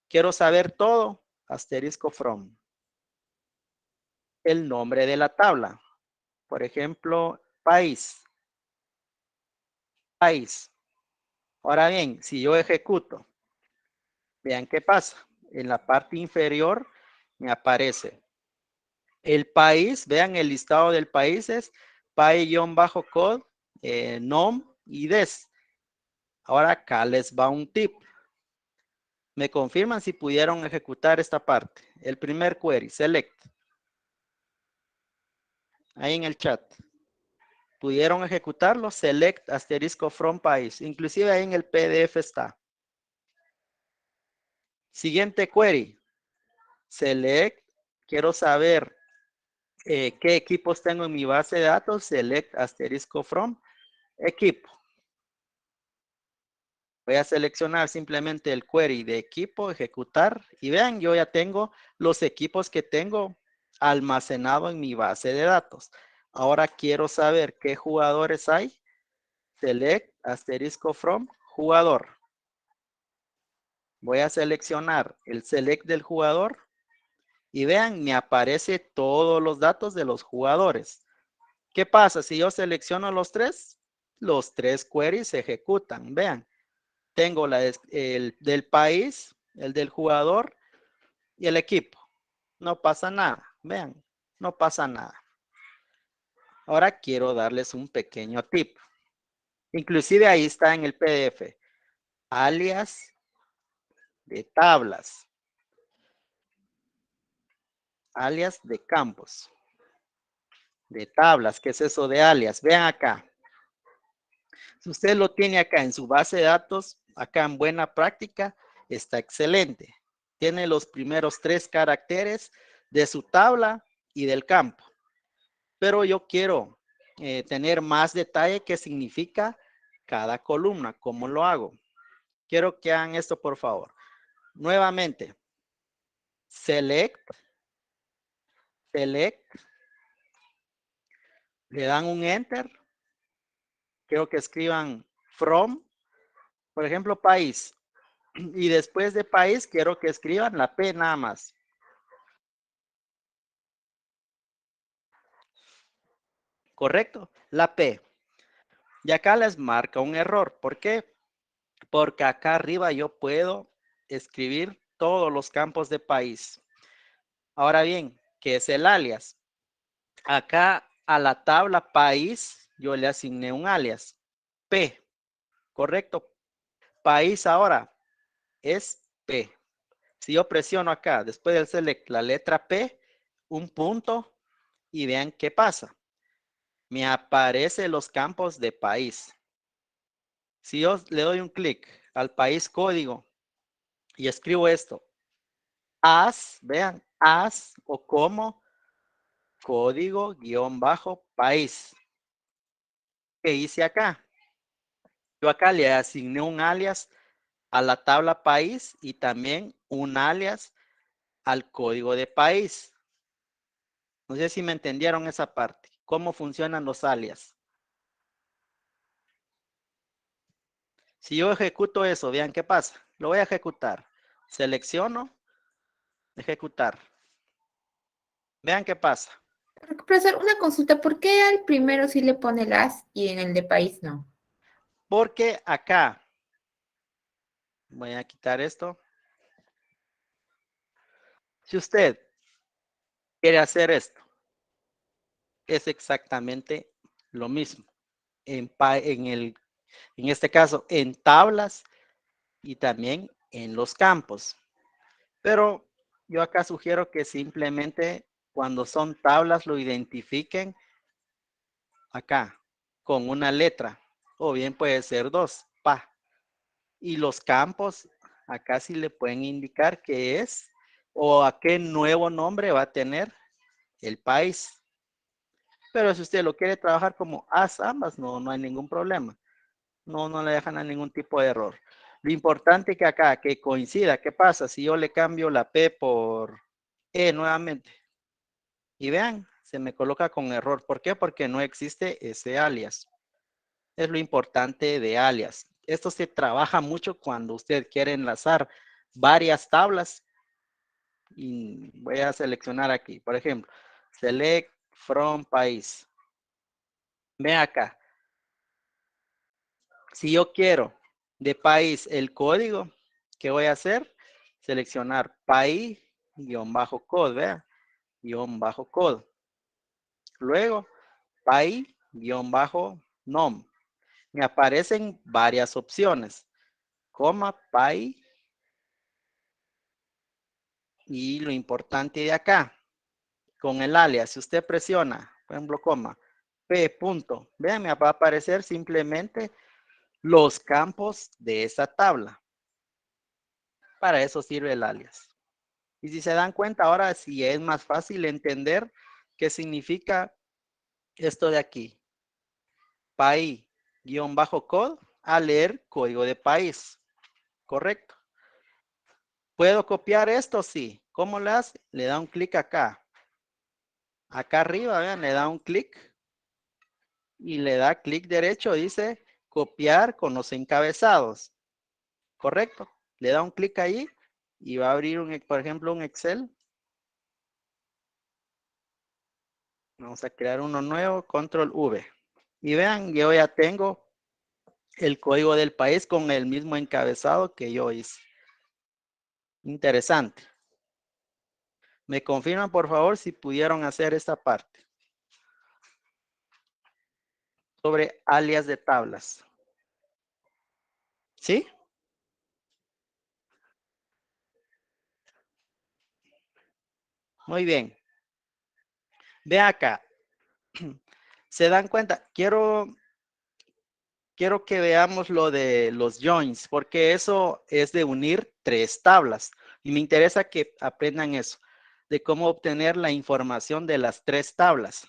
Quiero saber todo. Asterisco from. El nombre de la tabla. Por ejemplo, país. País. Ahora bien, si yo ejecuto, vean qué pasa. En la parte inferior me aparece el país. Vean, el listado del país es py-code, nom y des. Ahora acá les va un tip. Me confirman si pudieron ejecutar esta parte. El primer query, select. Ahí en el chat. ¿Pudieron ejecutarlo? Select asterisco from país. Inclusive ahí en el PDF está. Siguiente query. Select. Quiero saber qué equipos tengo en mi base de datos. Select asterisco from equipo. Voy a seleccionar simplemente el query de equipo, ejecutar. Y vean, yo ya tengo los equipos que tengo almacenado en mi base de datos. Ahora quiero saber qué jugadores hay. Select asterisco from jugador. Voy a seleccionar el select del jugador. Y vean, me aparece todos los datos de los jugadores. ¿Qué pasa? Si yo selecciono los 3, los 3 queries se ejecutan. Vean. Tengo el del país, el del jugador y el equipo. No pasa nada. Vean, no pasa nada. Ahora quiero darles un pequeño tip. Inclusive ahí está en el PDF. Alias de tablas. Alias de campos. De tablas. ¿Qué es eso de alias? Vean acá. Si usted lo tiene acá en su base de datos, acá en buena práctica, está excelente. Tiene los primeros 3 caracteres de su tabla y del campo. Pero yo quiero tener más detalle qué significa cada columna. ¿Cómo lo hago? Quiero que hagan esto, por favor. Nuevamente. Select. Select. Le dan un enter. Quiero que escriban from. Por ejemplo, país. Y después de país, quiero que escriban la P nada más. ¿Correcto? La P. Y acá les marca un error. ¿Por qué? Porque acá arriba yo puedo escribir todos los campos de país. Ahora bien, ¿qué es el alias? Acá a la tabla país yo le asigné un alias. P. ¿Correcto? País ahora es P. Si yo presiono acá, después del select, la letra P, un punto, y vean qué pasa. Me aparecen los campos de país. Si yo le doy un clic al país código y escribo esto, as, vean, as o como código-país. ¿Qué hice acá? Yo acá le asigné un alias a la tabla país y también un alias al código de país. No sé si me entendieron esa parte. ¿Cómo funcionan los alias? Si yo ejecuto eso, vean qué pasa. Lo voy a ejecutar. Selecciono, ejecutar. Vean qué pasa. Profesor, una consulta, ¿por qué al primero sí le pone las y en el de país no? Porque acá, voy a quitar esto. Si usted quiere hacer esto, es exactamente lo mismo. En este caso, en tablas y también en los campos. Pero yo acá sugiero que simplemente cuando son tablas lo identifiquen acá con una letra o bien puede ser dos, pa. Y los campos acá sí le pueden indicar qué es o a qué nuevo nombre va a tener el país. Pero si usted lo quiere trabajar como ambas, no hay ningún problema. No le dejan a ningún tipo de error. Lo importante que acá, que coincida. ¿Qué pasa si yo le cambio la P por E nuevamente? Y vean, se me coloca con error. ¿Por qué? Porque no existe ese alias. Es lo importante de alias. Esto se trabaja mucho cuando usted quiere enlazar varias tablas. Y voy a seleccionar aquí. Por ejemplo, select from país. Ve acá. Si yo quiero de país el código, ¿qué voy a hacer? Seleccionar país-code, vea, _code. Luego, país-nom. Me aparecen varias opciones, coma, país. Y lo importante de acá, con el alias, si usted presiona, por ejemplo, coma, p punto, vean, me va a aparecer simplemente los campos de esa tabla. Para eso sirve el alias. Y si se dan cuenta, ahora sí es más fácil entender qué significa esto de aquí. País-code a leer código de país. Correcto. ¿Puedo copiar esto? Sí. ¿Cómo le hace? Le da un clic acá. Acá arriba, vean, le da un clic. Y le da clic derecho, dice copiar con los encabezados. Correcto. Le da un clic ahí y va a abrir, por ejemplo, un Excel. Vamos a crear uno nuevo, control V. Y vean, yo ya tengo el código del país con el mismo encabezado que yo hice. Interesante. ¿Me confirman, por favor, si pudieron hacer esta parte? Sobre alias de tablas. ¿Sí? Muy bien. Ve acá. ¿Se dan cuenta? Quiero que veamos lo de los joins, porque eso es de unir tres tablas. Y me interesa que aprendan eso, de cómo obtener la información de las tres tablas.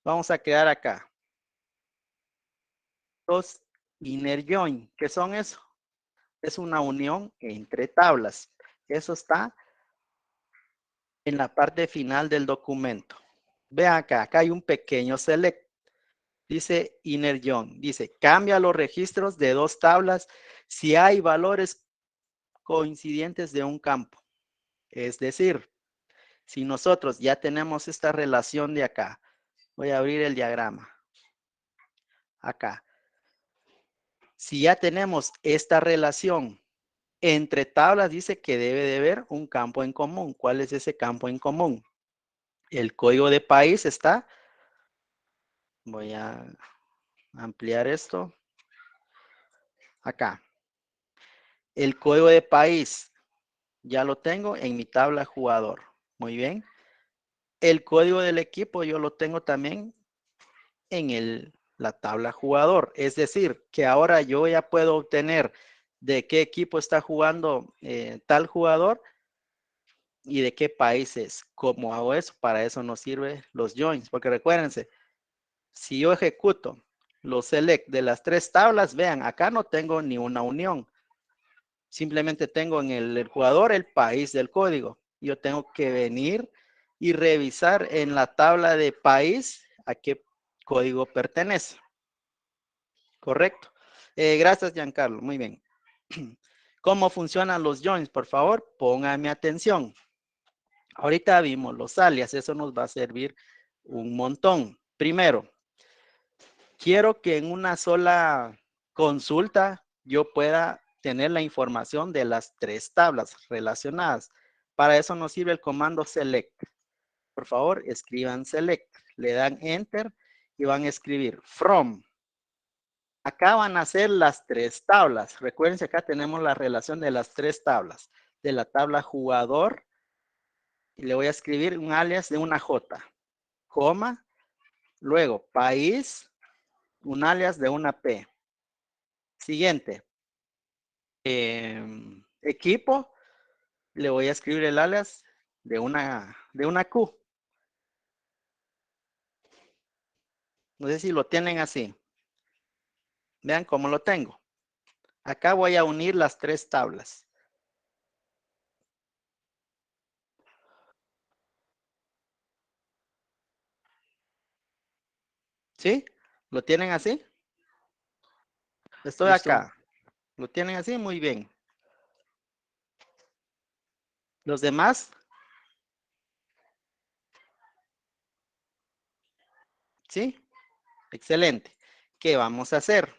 Vamos a crear acá. Los inner join, ¿qué son eso? Es una unión entre tablas. Eso está en la parte final del documento. Vean acá hay un pequeño select. Dice inner join. Dice, cambia los registros de dos tablas si hay valores coincidentes de un campo. Es decir, si nosotros ya tenemos esta relación de acá, voy a abrir el diagrama. Acá. Si ya tenemos esta relación entre tablas, dice que debe de haber un campo en común. ¿Cuál es ese campo en común? El código de país está. Voy a ampliar esto. Acá. El código de país ya lo tengo en mi tabla jugador. Muy bien. El código del equipo yo lo tengo también en la tabla jugador. Es decir, que ahora yo ya puedo obtener de qué equipo está jugando tal jugador y de qué país es. ¿Cómo hago eso? Para eso nos sirven los joins, porque recuérdense, si yo ejecuto los select de las 3 tablas, vean, acá no tengo ni una unión. Simplemente tengo en el jugador el país del código. Yo tengo que venir y revisar en la tabla de país a qué código pertenece. Correcto. Gracias, Giancarlo. Muy bien. ¿Cómo funcionan los joins? Por favor, pónganme atención. Ahorita vimos los alias. Eso nos va a servir un montón. Primero, quiero que en una sola consulta yo pueda tener la información de las 3 tablas relacionadas. Para eso nos sirve el comando select. Por favor, escriban select. Le dan enter y van a escribir from. Acá van a ser las 3 tablas. Recuerden que acá tenemos la relación de las 3 tablas. De la tabla jugador. Y le voy a escribir un alias de una J. Coma. Luego país. Un alias de una P. Siguiente. Equipo. Le voy a escribir el alias de una Q. No sé si lo tienen así. Vean cómo lo tengo. Acá voy a unir las 3 tablas. ¿Sí? ¿Lo tienen así? Estoy Listo. acá. ¿Lo tienen así? Muy bien. ¿Los demás? ¿Sí? Excelente. ¿Qué vamos a hacer?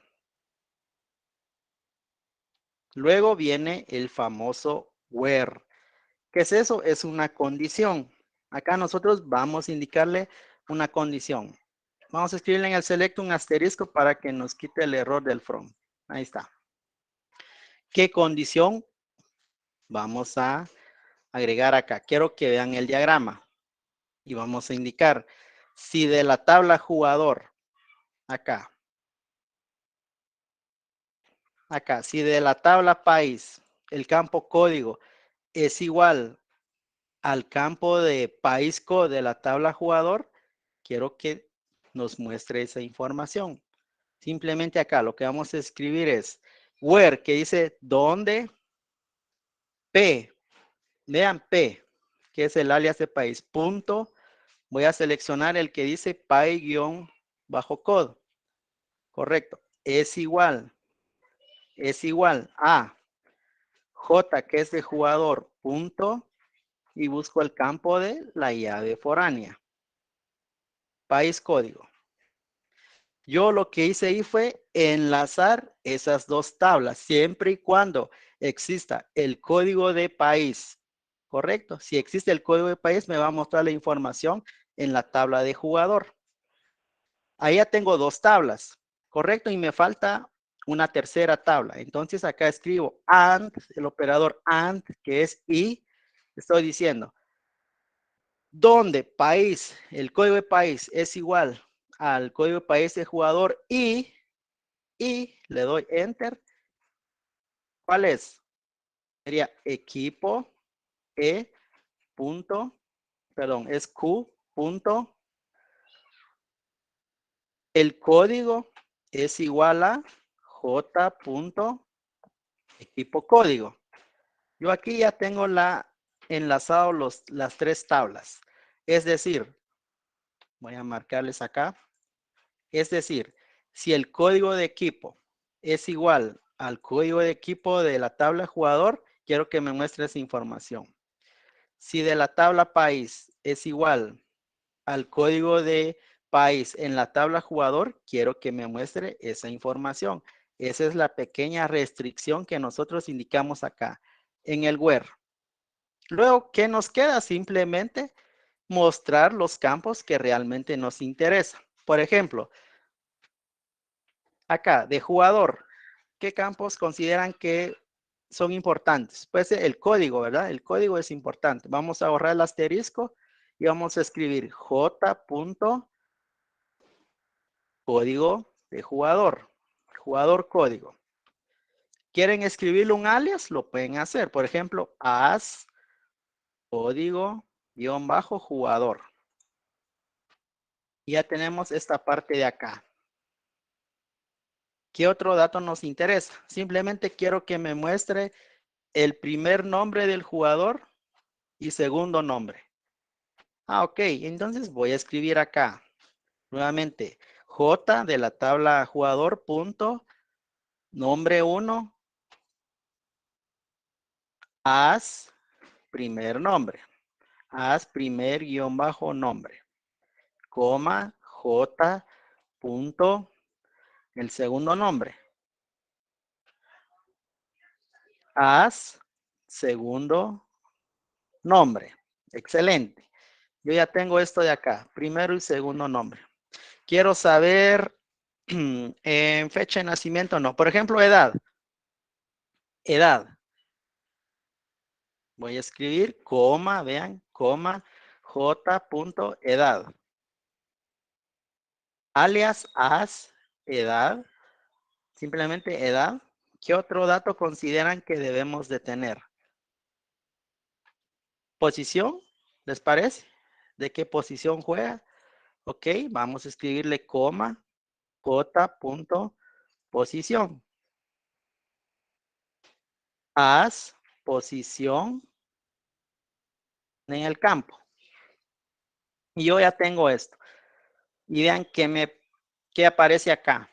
Luego viene el famoso where. ¿Qué es eso? Es una condición. Acá nosotros vamos a indicarle una condición. Vamos a escribirle en el select un asterisco para que nos quite el error del from. Ahí está. ¿Qué condición vamos a agregar acá? Quiero que vean el diagrama. Y vamos a indicar si de la tabla jugador, acá, si de la tabla país, el campo código es igual al campo de país de la tabla jugador, quiero que nos muestre esa información. Simplemente acá lo que vamos a escribir es where, que dice dónde, P, vean P, que es el alias de país, punto, voy a seleccionar el que dice py-code, correcto, es igual a J, que es de jugador, punto, y busco el campo de la llave foránea. País código. Yo lo que hice ahí fue enlazar esas 2 tablas, siempre y cuando exista el código de país. ¿Correcto? Si existe el código de país, me va a mostrar la información en la tabla de jugador. Ahí ya tengo 2 tablas. ¿Correcto? Y me falta una tercera tabla. Entonces acá escribo AND, el operador AND, que es y, estoy diciendo, donde país, el código de país es igual al código de país del jugador y le doy enter. ¿Cuál es? Sería equipo es Q punto, el código es igual a J punto equipo código. Yo aquí ya tengo enlazado las 3 tablas. Es decir, voy a marcarles acá. Es decir, si el código de equipo es igual al código de equipo de la tabla jugador, quiero que me muestre esa información. Si de la tabla país es igual al código de país en la tabla jugador, quiero que me muestre esa información. Esa es la pequeña restricción que nosotros indicamos acá en el where. Luego, ¿qué nos queda? Simplemente mostrar los campos que realmente nos interesan. Por ejemplo, acá, de jugador, ¿qué campos consideran que son importantes? Pues el código, ¿verdad? El código es importante. Vamos a borrar el asterisco y vamos a escribir J.código de jugador. Jugador código. ¿Quieren escribirle un alias? Lo pueden hacer. Por ejemplo, as código guión bajo jugador. Ya tenemos esta parte de acá. ¿Qué otro dato nos interesa? Simplemente quiero que me muestre el primer nombre del jugador y segundo nombre. Ok, entonces voy a escribir acá. Nuevamente, J de la tabla jugador punto nombre 1 as primer nombre. As primer guión bajo nombre. Coma J punto el segundo nombre. As segundo nombre. Excelente. Yo ya tengo esto de acá. Primero y segundo nombre. Quiero saber en fecha de nacimiento, no. Por ejemplo, edad. Edad. Voy a escribir coma, vean, coma, J punto edad. Alias as edad. Simplemente edad. ¿Qué otro dato consideran que debemos de tener? Posición, ¿les parece? ¿De qué posición juega? Ok, vamos a escribirle coma, J punto posición. As posición en el campo. Y yo ya tengo esto. Y vean que aparece acá.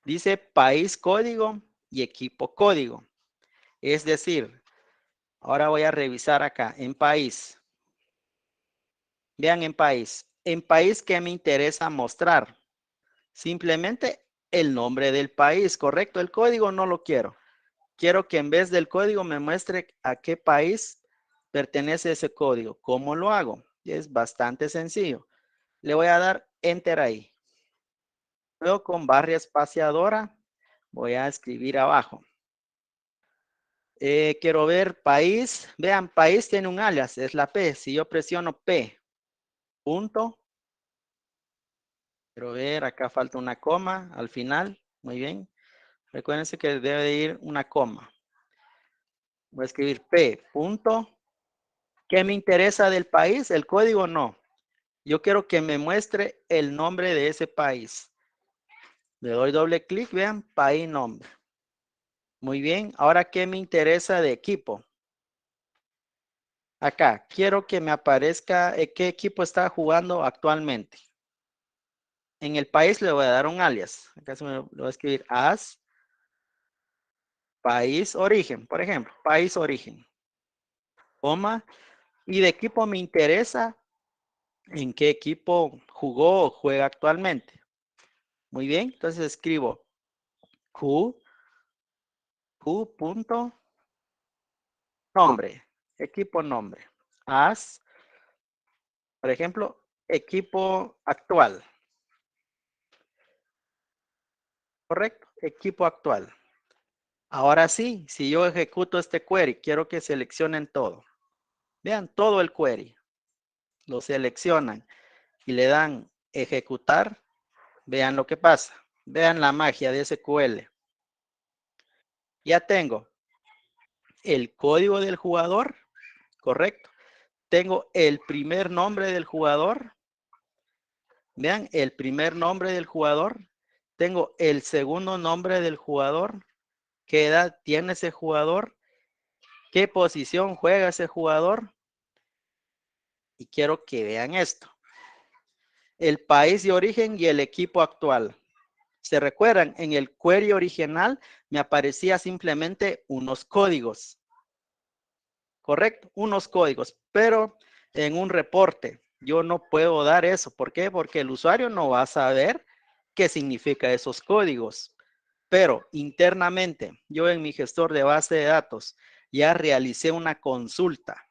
Dice país código y equipo código. Es decir, ahora voy a revisar acá en país. Vean en país. En país, ¿qué me interesa mostrar? Simplemente el nombre del país, ¿correcto? El código no lo quiero. Quiero que en vez del código me muestre a qué país pertenece ese código. ¿Cómo lo hago? Es bastante sencillo. Le voy a dar Enter ahí. Luego con barra espaciadora voy a escribir abajo. Quiero ver país. Vean, país tiene un alias, es la P. Si yo presiono P, punto. Quiero ver, acá falta una coma al final. Muy bien. Recuérdense que debe de ir una coma. Voy a escribir P, punto. ¿Qué me interesa del país? El código no. Yo quiero que me muestre el nombre de ese país. Le doy doble clic, vean, país nombre. Muy bien, ahora ¿qué me interesa de equipo? Acá, quiero que me aparezca qué equipo está jugando actualmente. En el país le voy a dar un alias. Acá le voy a escribir as país origen, por ejemplo, país origen. Coma. Y de equipo me interesa en qué equipo jugó o juega actualmente. Muy bien, entonces escribo Q punto nombre, equipo nombre. As, por ejemplo, equipo actual. ¿Correcto? Equipo actual. Ahora sí, si yo ejecuto este query, quiero que seleccionen todo. Vean todo el query. Lo seleccionan y le dan ejecutar. Vean lo que pasa. Vean la magia de SQL. Ya tengo el código del jugador, correcto. Tengo el primer nombre del jugador. Vean el primer nombre del jugador. Tengo el segundo nombre del jugador. ¿Qué edad tiene ese jugador? ¿Qué posición juega ese jugador? Y quiero que vean esto. El país de origen y el equipo actual. ¿Se recuerdan? En el query original me aparecía simplemente unos códigos. Correcto, unos códigos, pero en un reporte yo no puedo dar eso. ¿Por qué? Porque el usuario no va a saber qué significa esos códigos. Pero internamente, yo en mi gestor de base de datos ya realicé una consulta.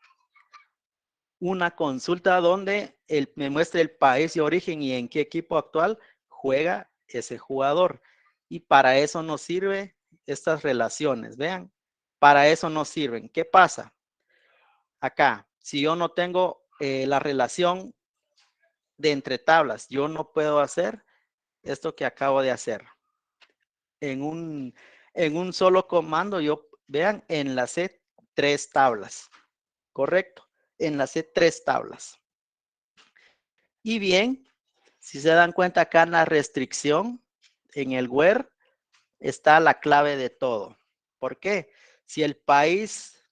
Una consulta donde me muestre el país de origen y en qué equipo actual juega ese jugador. Y para eso nos sirven estas relaciones. Vean, para eso nos sirven. ¿Qué pasa? Acá, si yo no tengo la relación de entre tablas, yo no puedo hacer esto que acabo de hacer. En un solo comando, vean, enlacé 3 tablas. Correcto. Enlacé 3 tablas. Y bien, si se dan cuenta acá en la restricción, en el where, está la clave de todo. ¿Por qué? Si el país,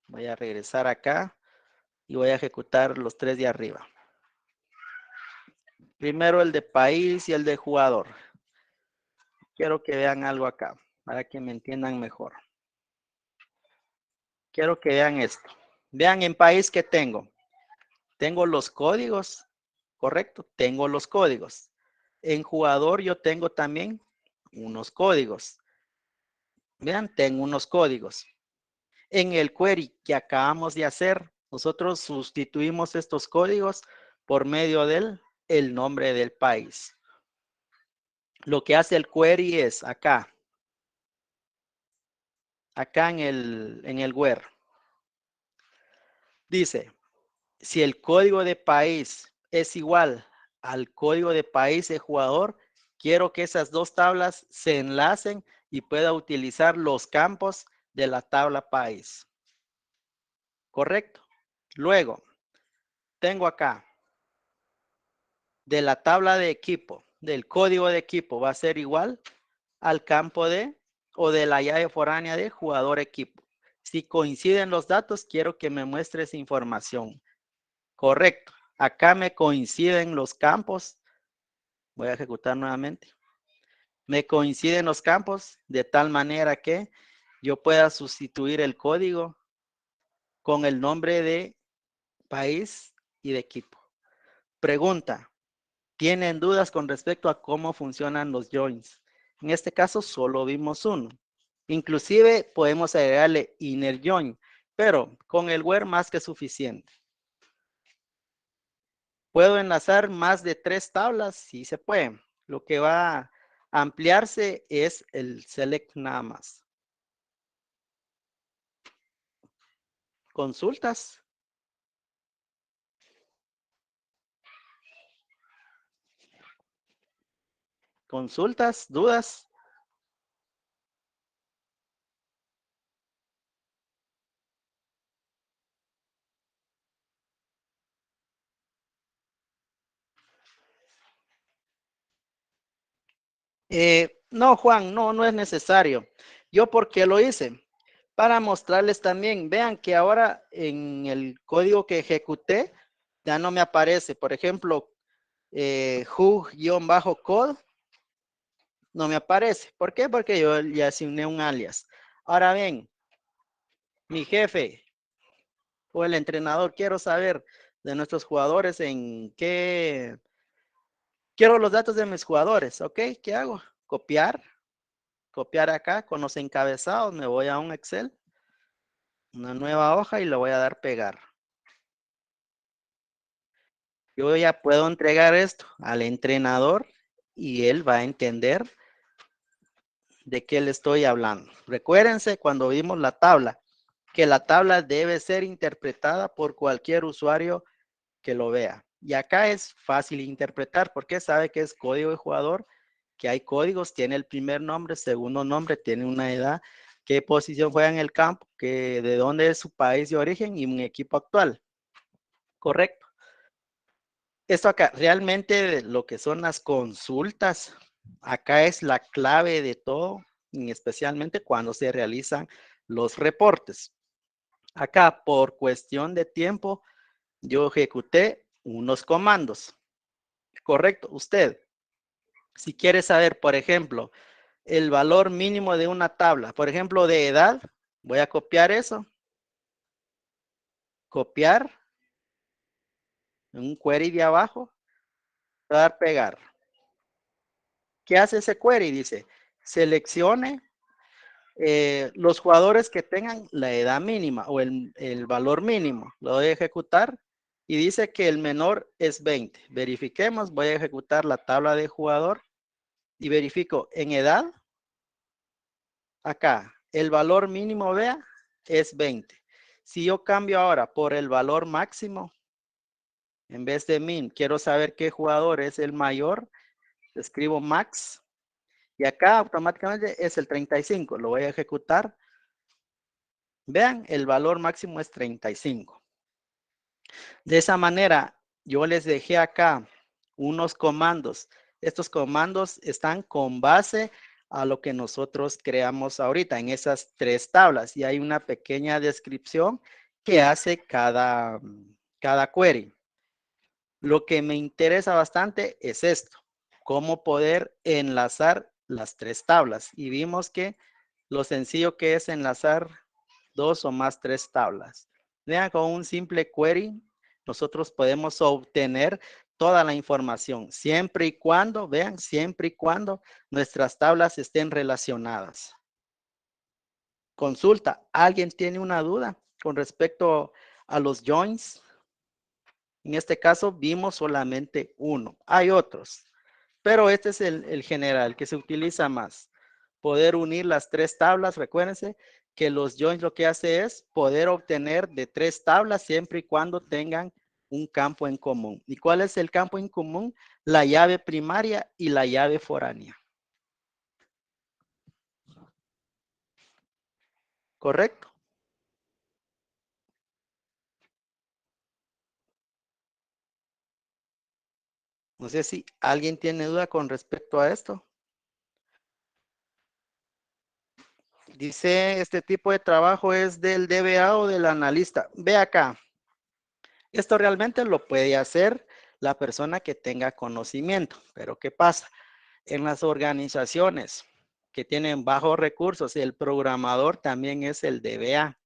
voy a regresar acá y voy a ejecutar los 3 de arriba. Primero el de país y el de jugador. Quiero que vean algo acá, para que me entiendan mejor. Quiero que vean esto. Vean en país que tengo. Tengo los códigos, ¿correcto? Tengo los códigos. En jugador yo tengo también unos códigos. Vean, tengo unos códigos. En el query que acabamos de hacer, nosotros sustituimos estos códigos por medio del el nombre del país. Lo que hace el query es acá en el where. Dice, si el código de país es igual al código de país de jugador, quiero que esas 2 tablas se enlacen y pueda utilizar los campos de la tabla país. Correcto. Luego, tengo acá, de la tabla de equipo, del código de equipo, va a ser igual al campo o de la llave foránea de jugador equipo. Si coinciden los datos, quiero que me muestre esa información. Correcto. Acá me coinciden los campos. Voy a ejecutar nuevamente. Me coinciden los campos de tal manera que yo pueda sustituir el código con el nombre de país y de equipo. Pregunta. ¿Tienen dudas con respecto a cómo funcionan los joins? En este caso solo vimos uno. Inclusive podemos agregarle inner join, pero con el where más que suficiente. ¿Puedo enlazar más de 3 tablas? Sí se puede. Lo que va a ampliarse es el select nada más. ¿Consultas? ¿Consultas? ¿Dudas? No, Juan, no es necesario. ¿Yo por qué lo hice? Para mostrarles también, vean que ahora en el código que ejecuté, ya no me aparece. Por ejemplo, who-code, no me aparece. ¿Por qué? Porque yo ya asigné un alias. Ahora bien, mi jefe o el entrenador, quiero saber de nuestros jugadores en qué... Quiero los datos de mis jugadores, ¿ok? ¿Qué hago? Copiar acá con los encabezados, me voy a un Excel, una nueva hoja y le voy a dar pegar. Yo ya puedo entregar esto al entrenador y él va a entender de qué le estoy hablando. Recuérdense cuando vimos la tabla, que la tabla debe ser interpretada por cualquier usuario que lo vea. Y acá es fácil interpretar porque sabe que es código de jugador, que hay códigos, tiene el primer nombre, segundo nombre, tiene una edad, qué posición juega en el campo, que de dónde es su país de origen y un equipo actual. Correcto. Esto acá, realmente lo que son las consultas, acá es la clave de todo, y especialmente cuando se realizan los reportes. Acá, por cuestión de tiempo, yo ejecuté unos comandos. Correcto, usted, si quiere saber, por ejemplo, el valor mínimo de una tabla, por ejemplo, de edad, voy a copiar eso. Copiar, en un query de abajo, voy a dar pegar. ¿Qué hace ese query? Dice, seleccione los jugadores que tengan la edad mínima o el valor mínimo. Lo voy a ejecutar y dice que el menor es 20. Verifiquemos, voy a ejecutar la tabla de jugador y verifico en edad. Acá, el valor mínimo, vea, es 20. Si yo cambio ahora por el valor máximo, en vez de min, quiero saber qué jugador es el mayor, escribo max. Y acá automáticamente es el 35. Lo voy a ejecutar. Vean, el valor máximo es 35. De esa manera, yo les dejé acá unos comandos. Estos comandos están con base a lo que nosotros creamos ahorita en esas 3 tablas. Y hay una pequeña descripción que hace cada query. Lo que me interesa bastante es esto. Cómo poder enlazar las 3 tablas. Y vimos que lo sencillo que es enlazar 2 o más 3 tablas. Vean, con un simple query, nosotros podemos obtener toda la información, siempre y cuando, vean, siempre y cuando nuestras tablas estén relacionadas. Consulta, ¿alguien tiene una duda con respecto a los joins? En este caso vimos solamente uno. Hay otros, pero este es el general que se utiliza más. Poder unir las 3 tablas. Recuérdense que los joins lo que hace es poder obtener de 3 tablas siempre y cuando tengan un campo en común. ¿Y cuál es el campo en común? La llave primaria y la llave foránea. ¿Correcto? No sé si alguien tiene duda con respecto a esto. Dice, este tipo de trabajo es del DBA o del analista. Ve acá. Esto realmente lo puede hacer la persona que tenga conocimiento. Pero ¿qué pasa? En las organizaciones que tienen bajos recursos, el programador también es el DBA.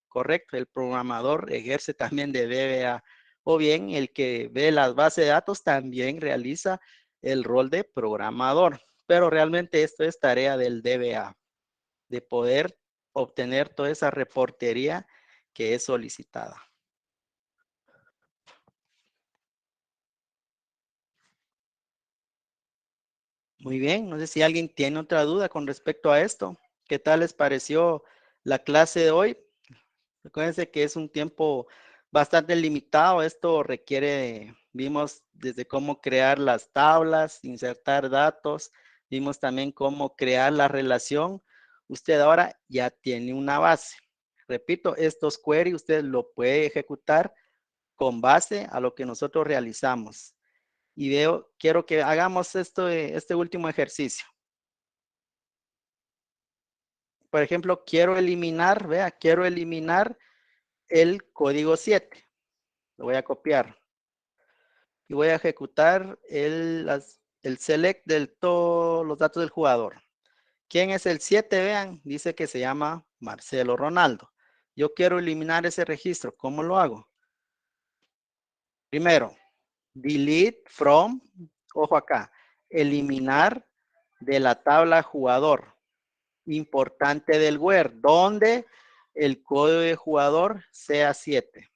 Correcto, el programador ejerce también de DBA. O bien el que ve las bases de datos también realiza el rol de programador. Pero realmente esto es tarea del DBA, de poder obtener toda esa reportería que es solicitada. Muy bien, no sé si alguien tiene otra duda con respecto a esto. ¿Qué tal les pareció la clase de hoy? Recuérdense que es un tiempo bastante limitado. Esto requiere, vimos desde cómo crear las tablas, insertar datos, vimos también cómo crear la relación. Usted ahora ya tiene una base. Repito, estos queries usted lo puede ejecutar con base a lo que nosotros realizamos. Y quiero que hagamos este último ejercicio. Por ejemplo, quiero eliminar el código 7. Lo voy a copiar. Y voy a ejecutar el select de todos los datos del jugador. ¿Quién es el 7? Vean, dice que se llama Marcelo Ronaldo. Yo quiero eliminar ese registro. ¿Cómo lo hago? Primero, delete from, ojo acá, eliminar de la tabla jugador. Importante del where, donde el código de jugador sea 7.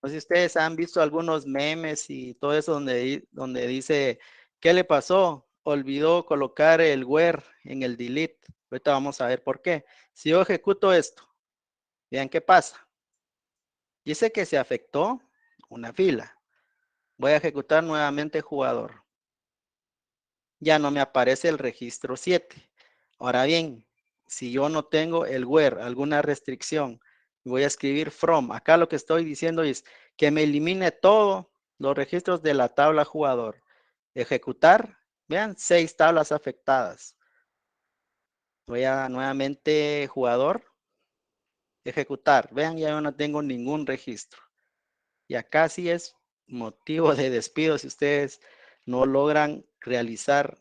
No sé si ustedes han visto algunos memes y todo eso donde dice, ¿qué le pasó? Olvidó colocar el where en el delete. Ahorita vamos a ver por qué. Si yo ejecuto esto, vean qué pasa. Dice que se afectó una fila. Voy a ejecutar nuevamente jugador. Ya no me aparece el registro 7. Ahora bien, si yo no tengo el where, alguna restricción, voy a escribir from. Acá lo que estoy diciendo es que me elimine todos los registros de la tabla jugador. Ejecutar, vean, 6 tablas afectadas. Voy a nuevamente jugador, ejecutar. Vean, ya yo no tengo ningún registro. Y acá sí es motivo de despido si ustedes no logran realizar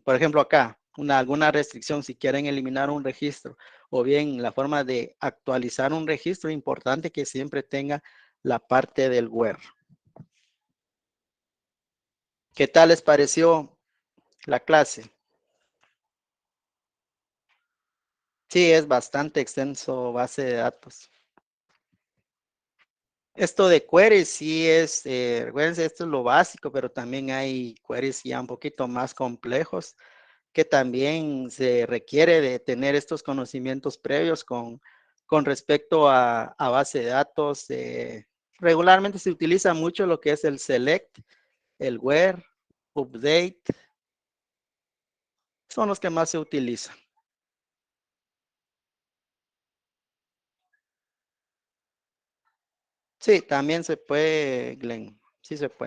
por ejemplo acá, alguna restricción si quieren eliminar un registro o bien la forma de actualizar un registro, importante que siempre tenga la parte del where. ¿Qué tal les pareció la clase? Sí, es bastante extenso base de datos. Esto de queries sí es, recuérdense, esto es lo básico, pero también hay queries ya un poquito más complejos que también se requiere de tener estos conocimientos previos con respecto a base de datos. Regularmente se utiliza mucho lo que es el select, el where, update. Son los que más se utilizan. Sí, también se puede, Glenn. Sí se puede.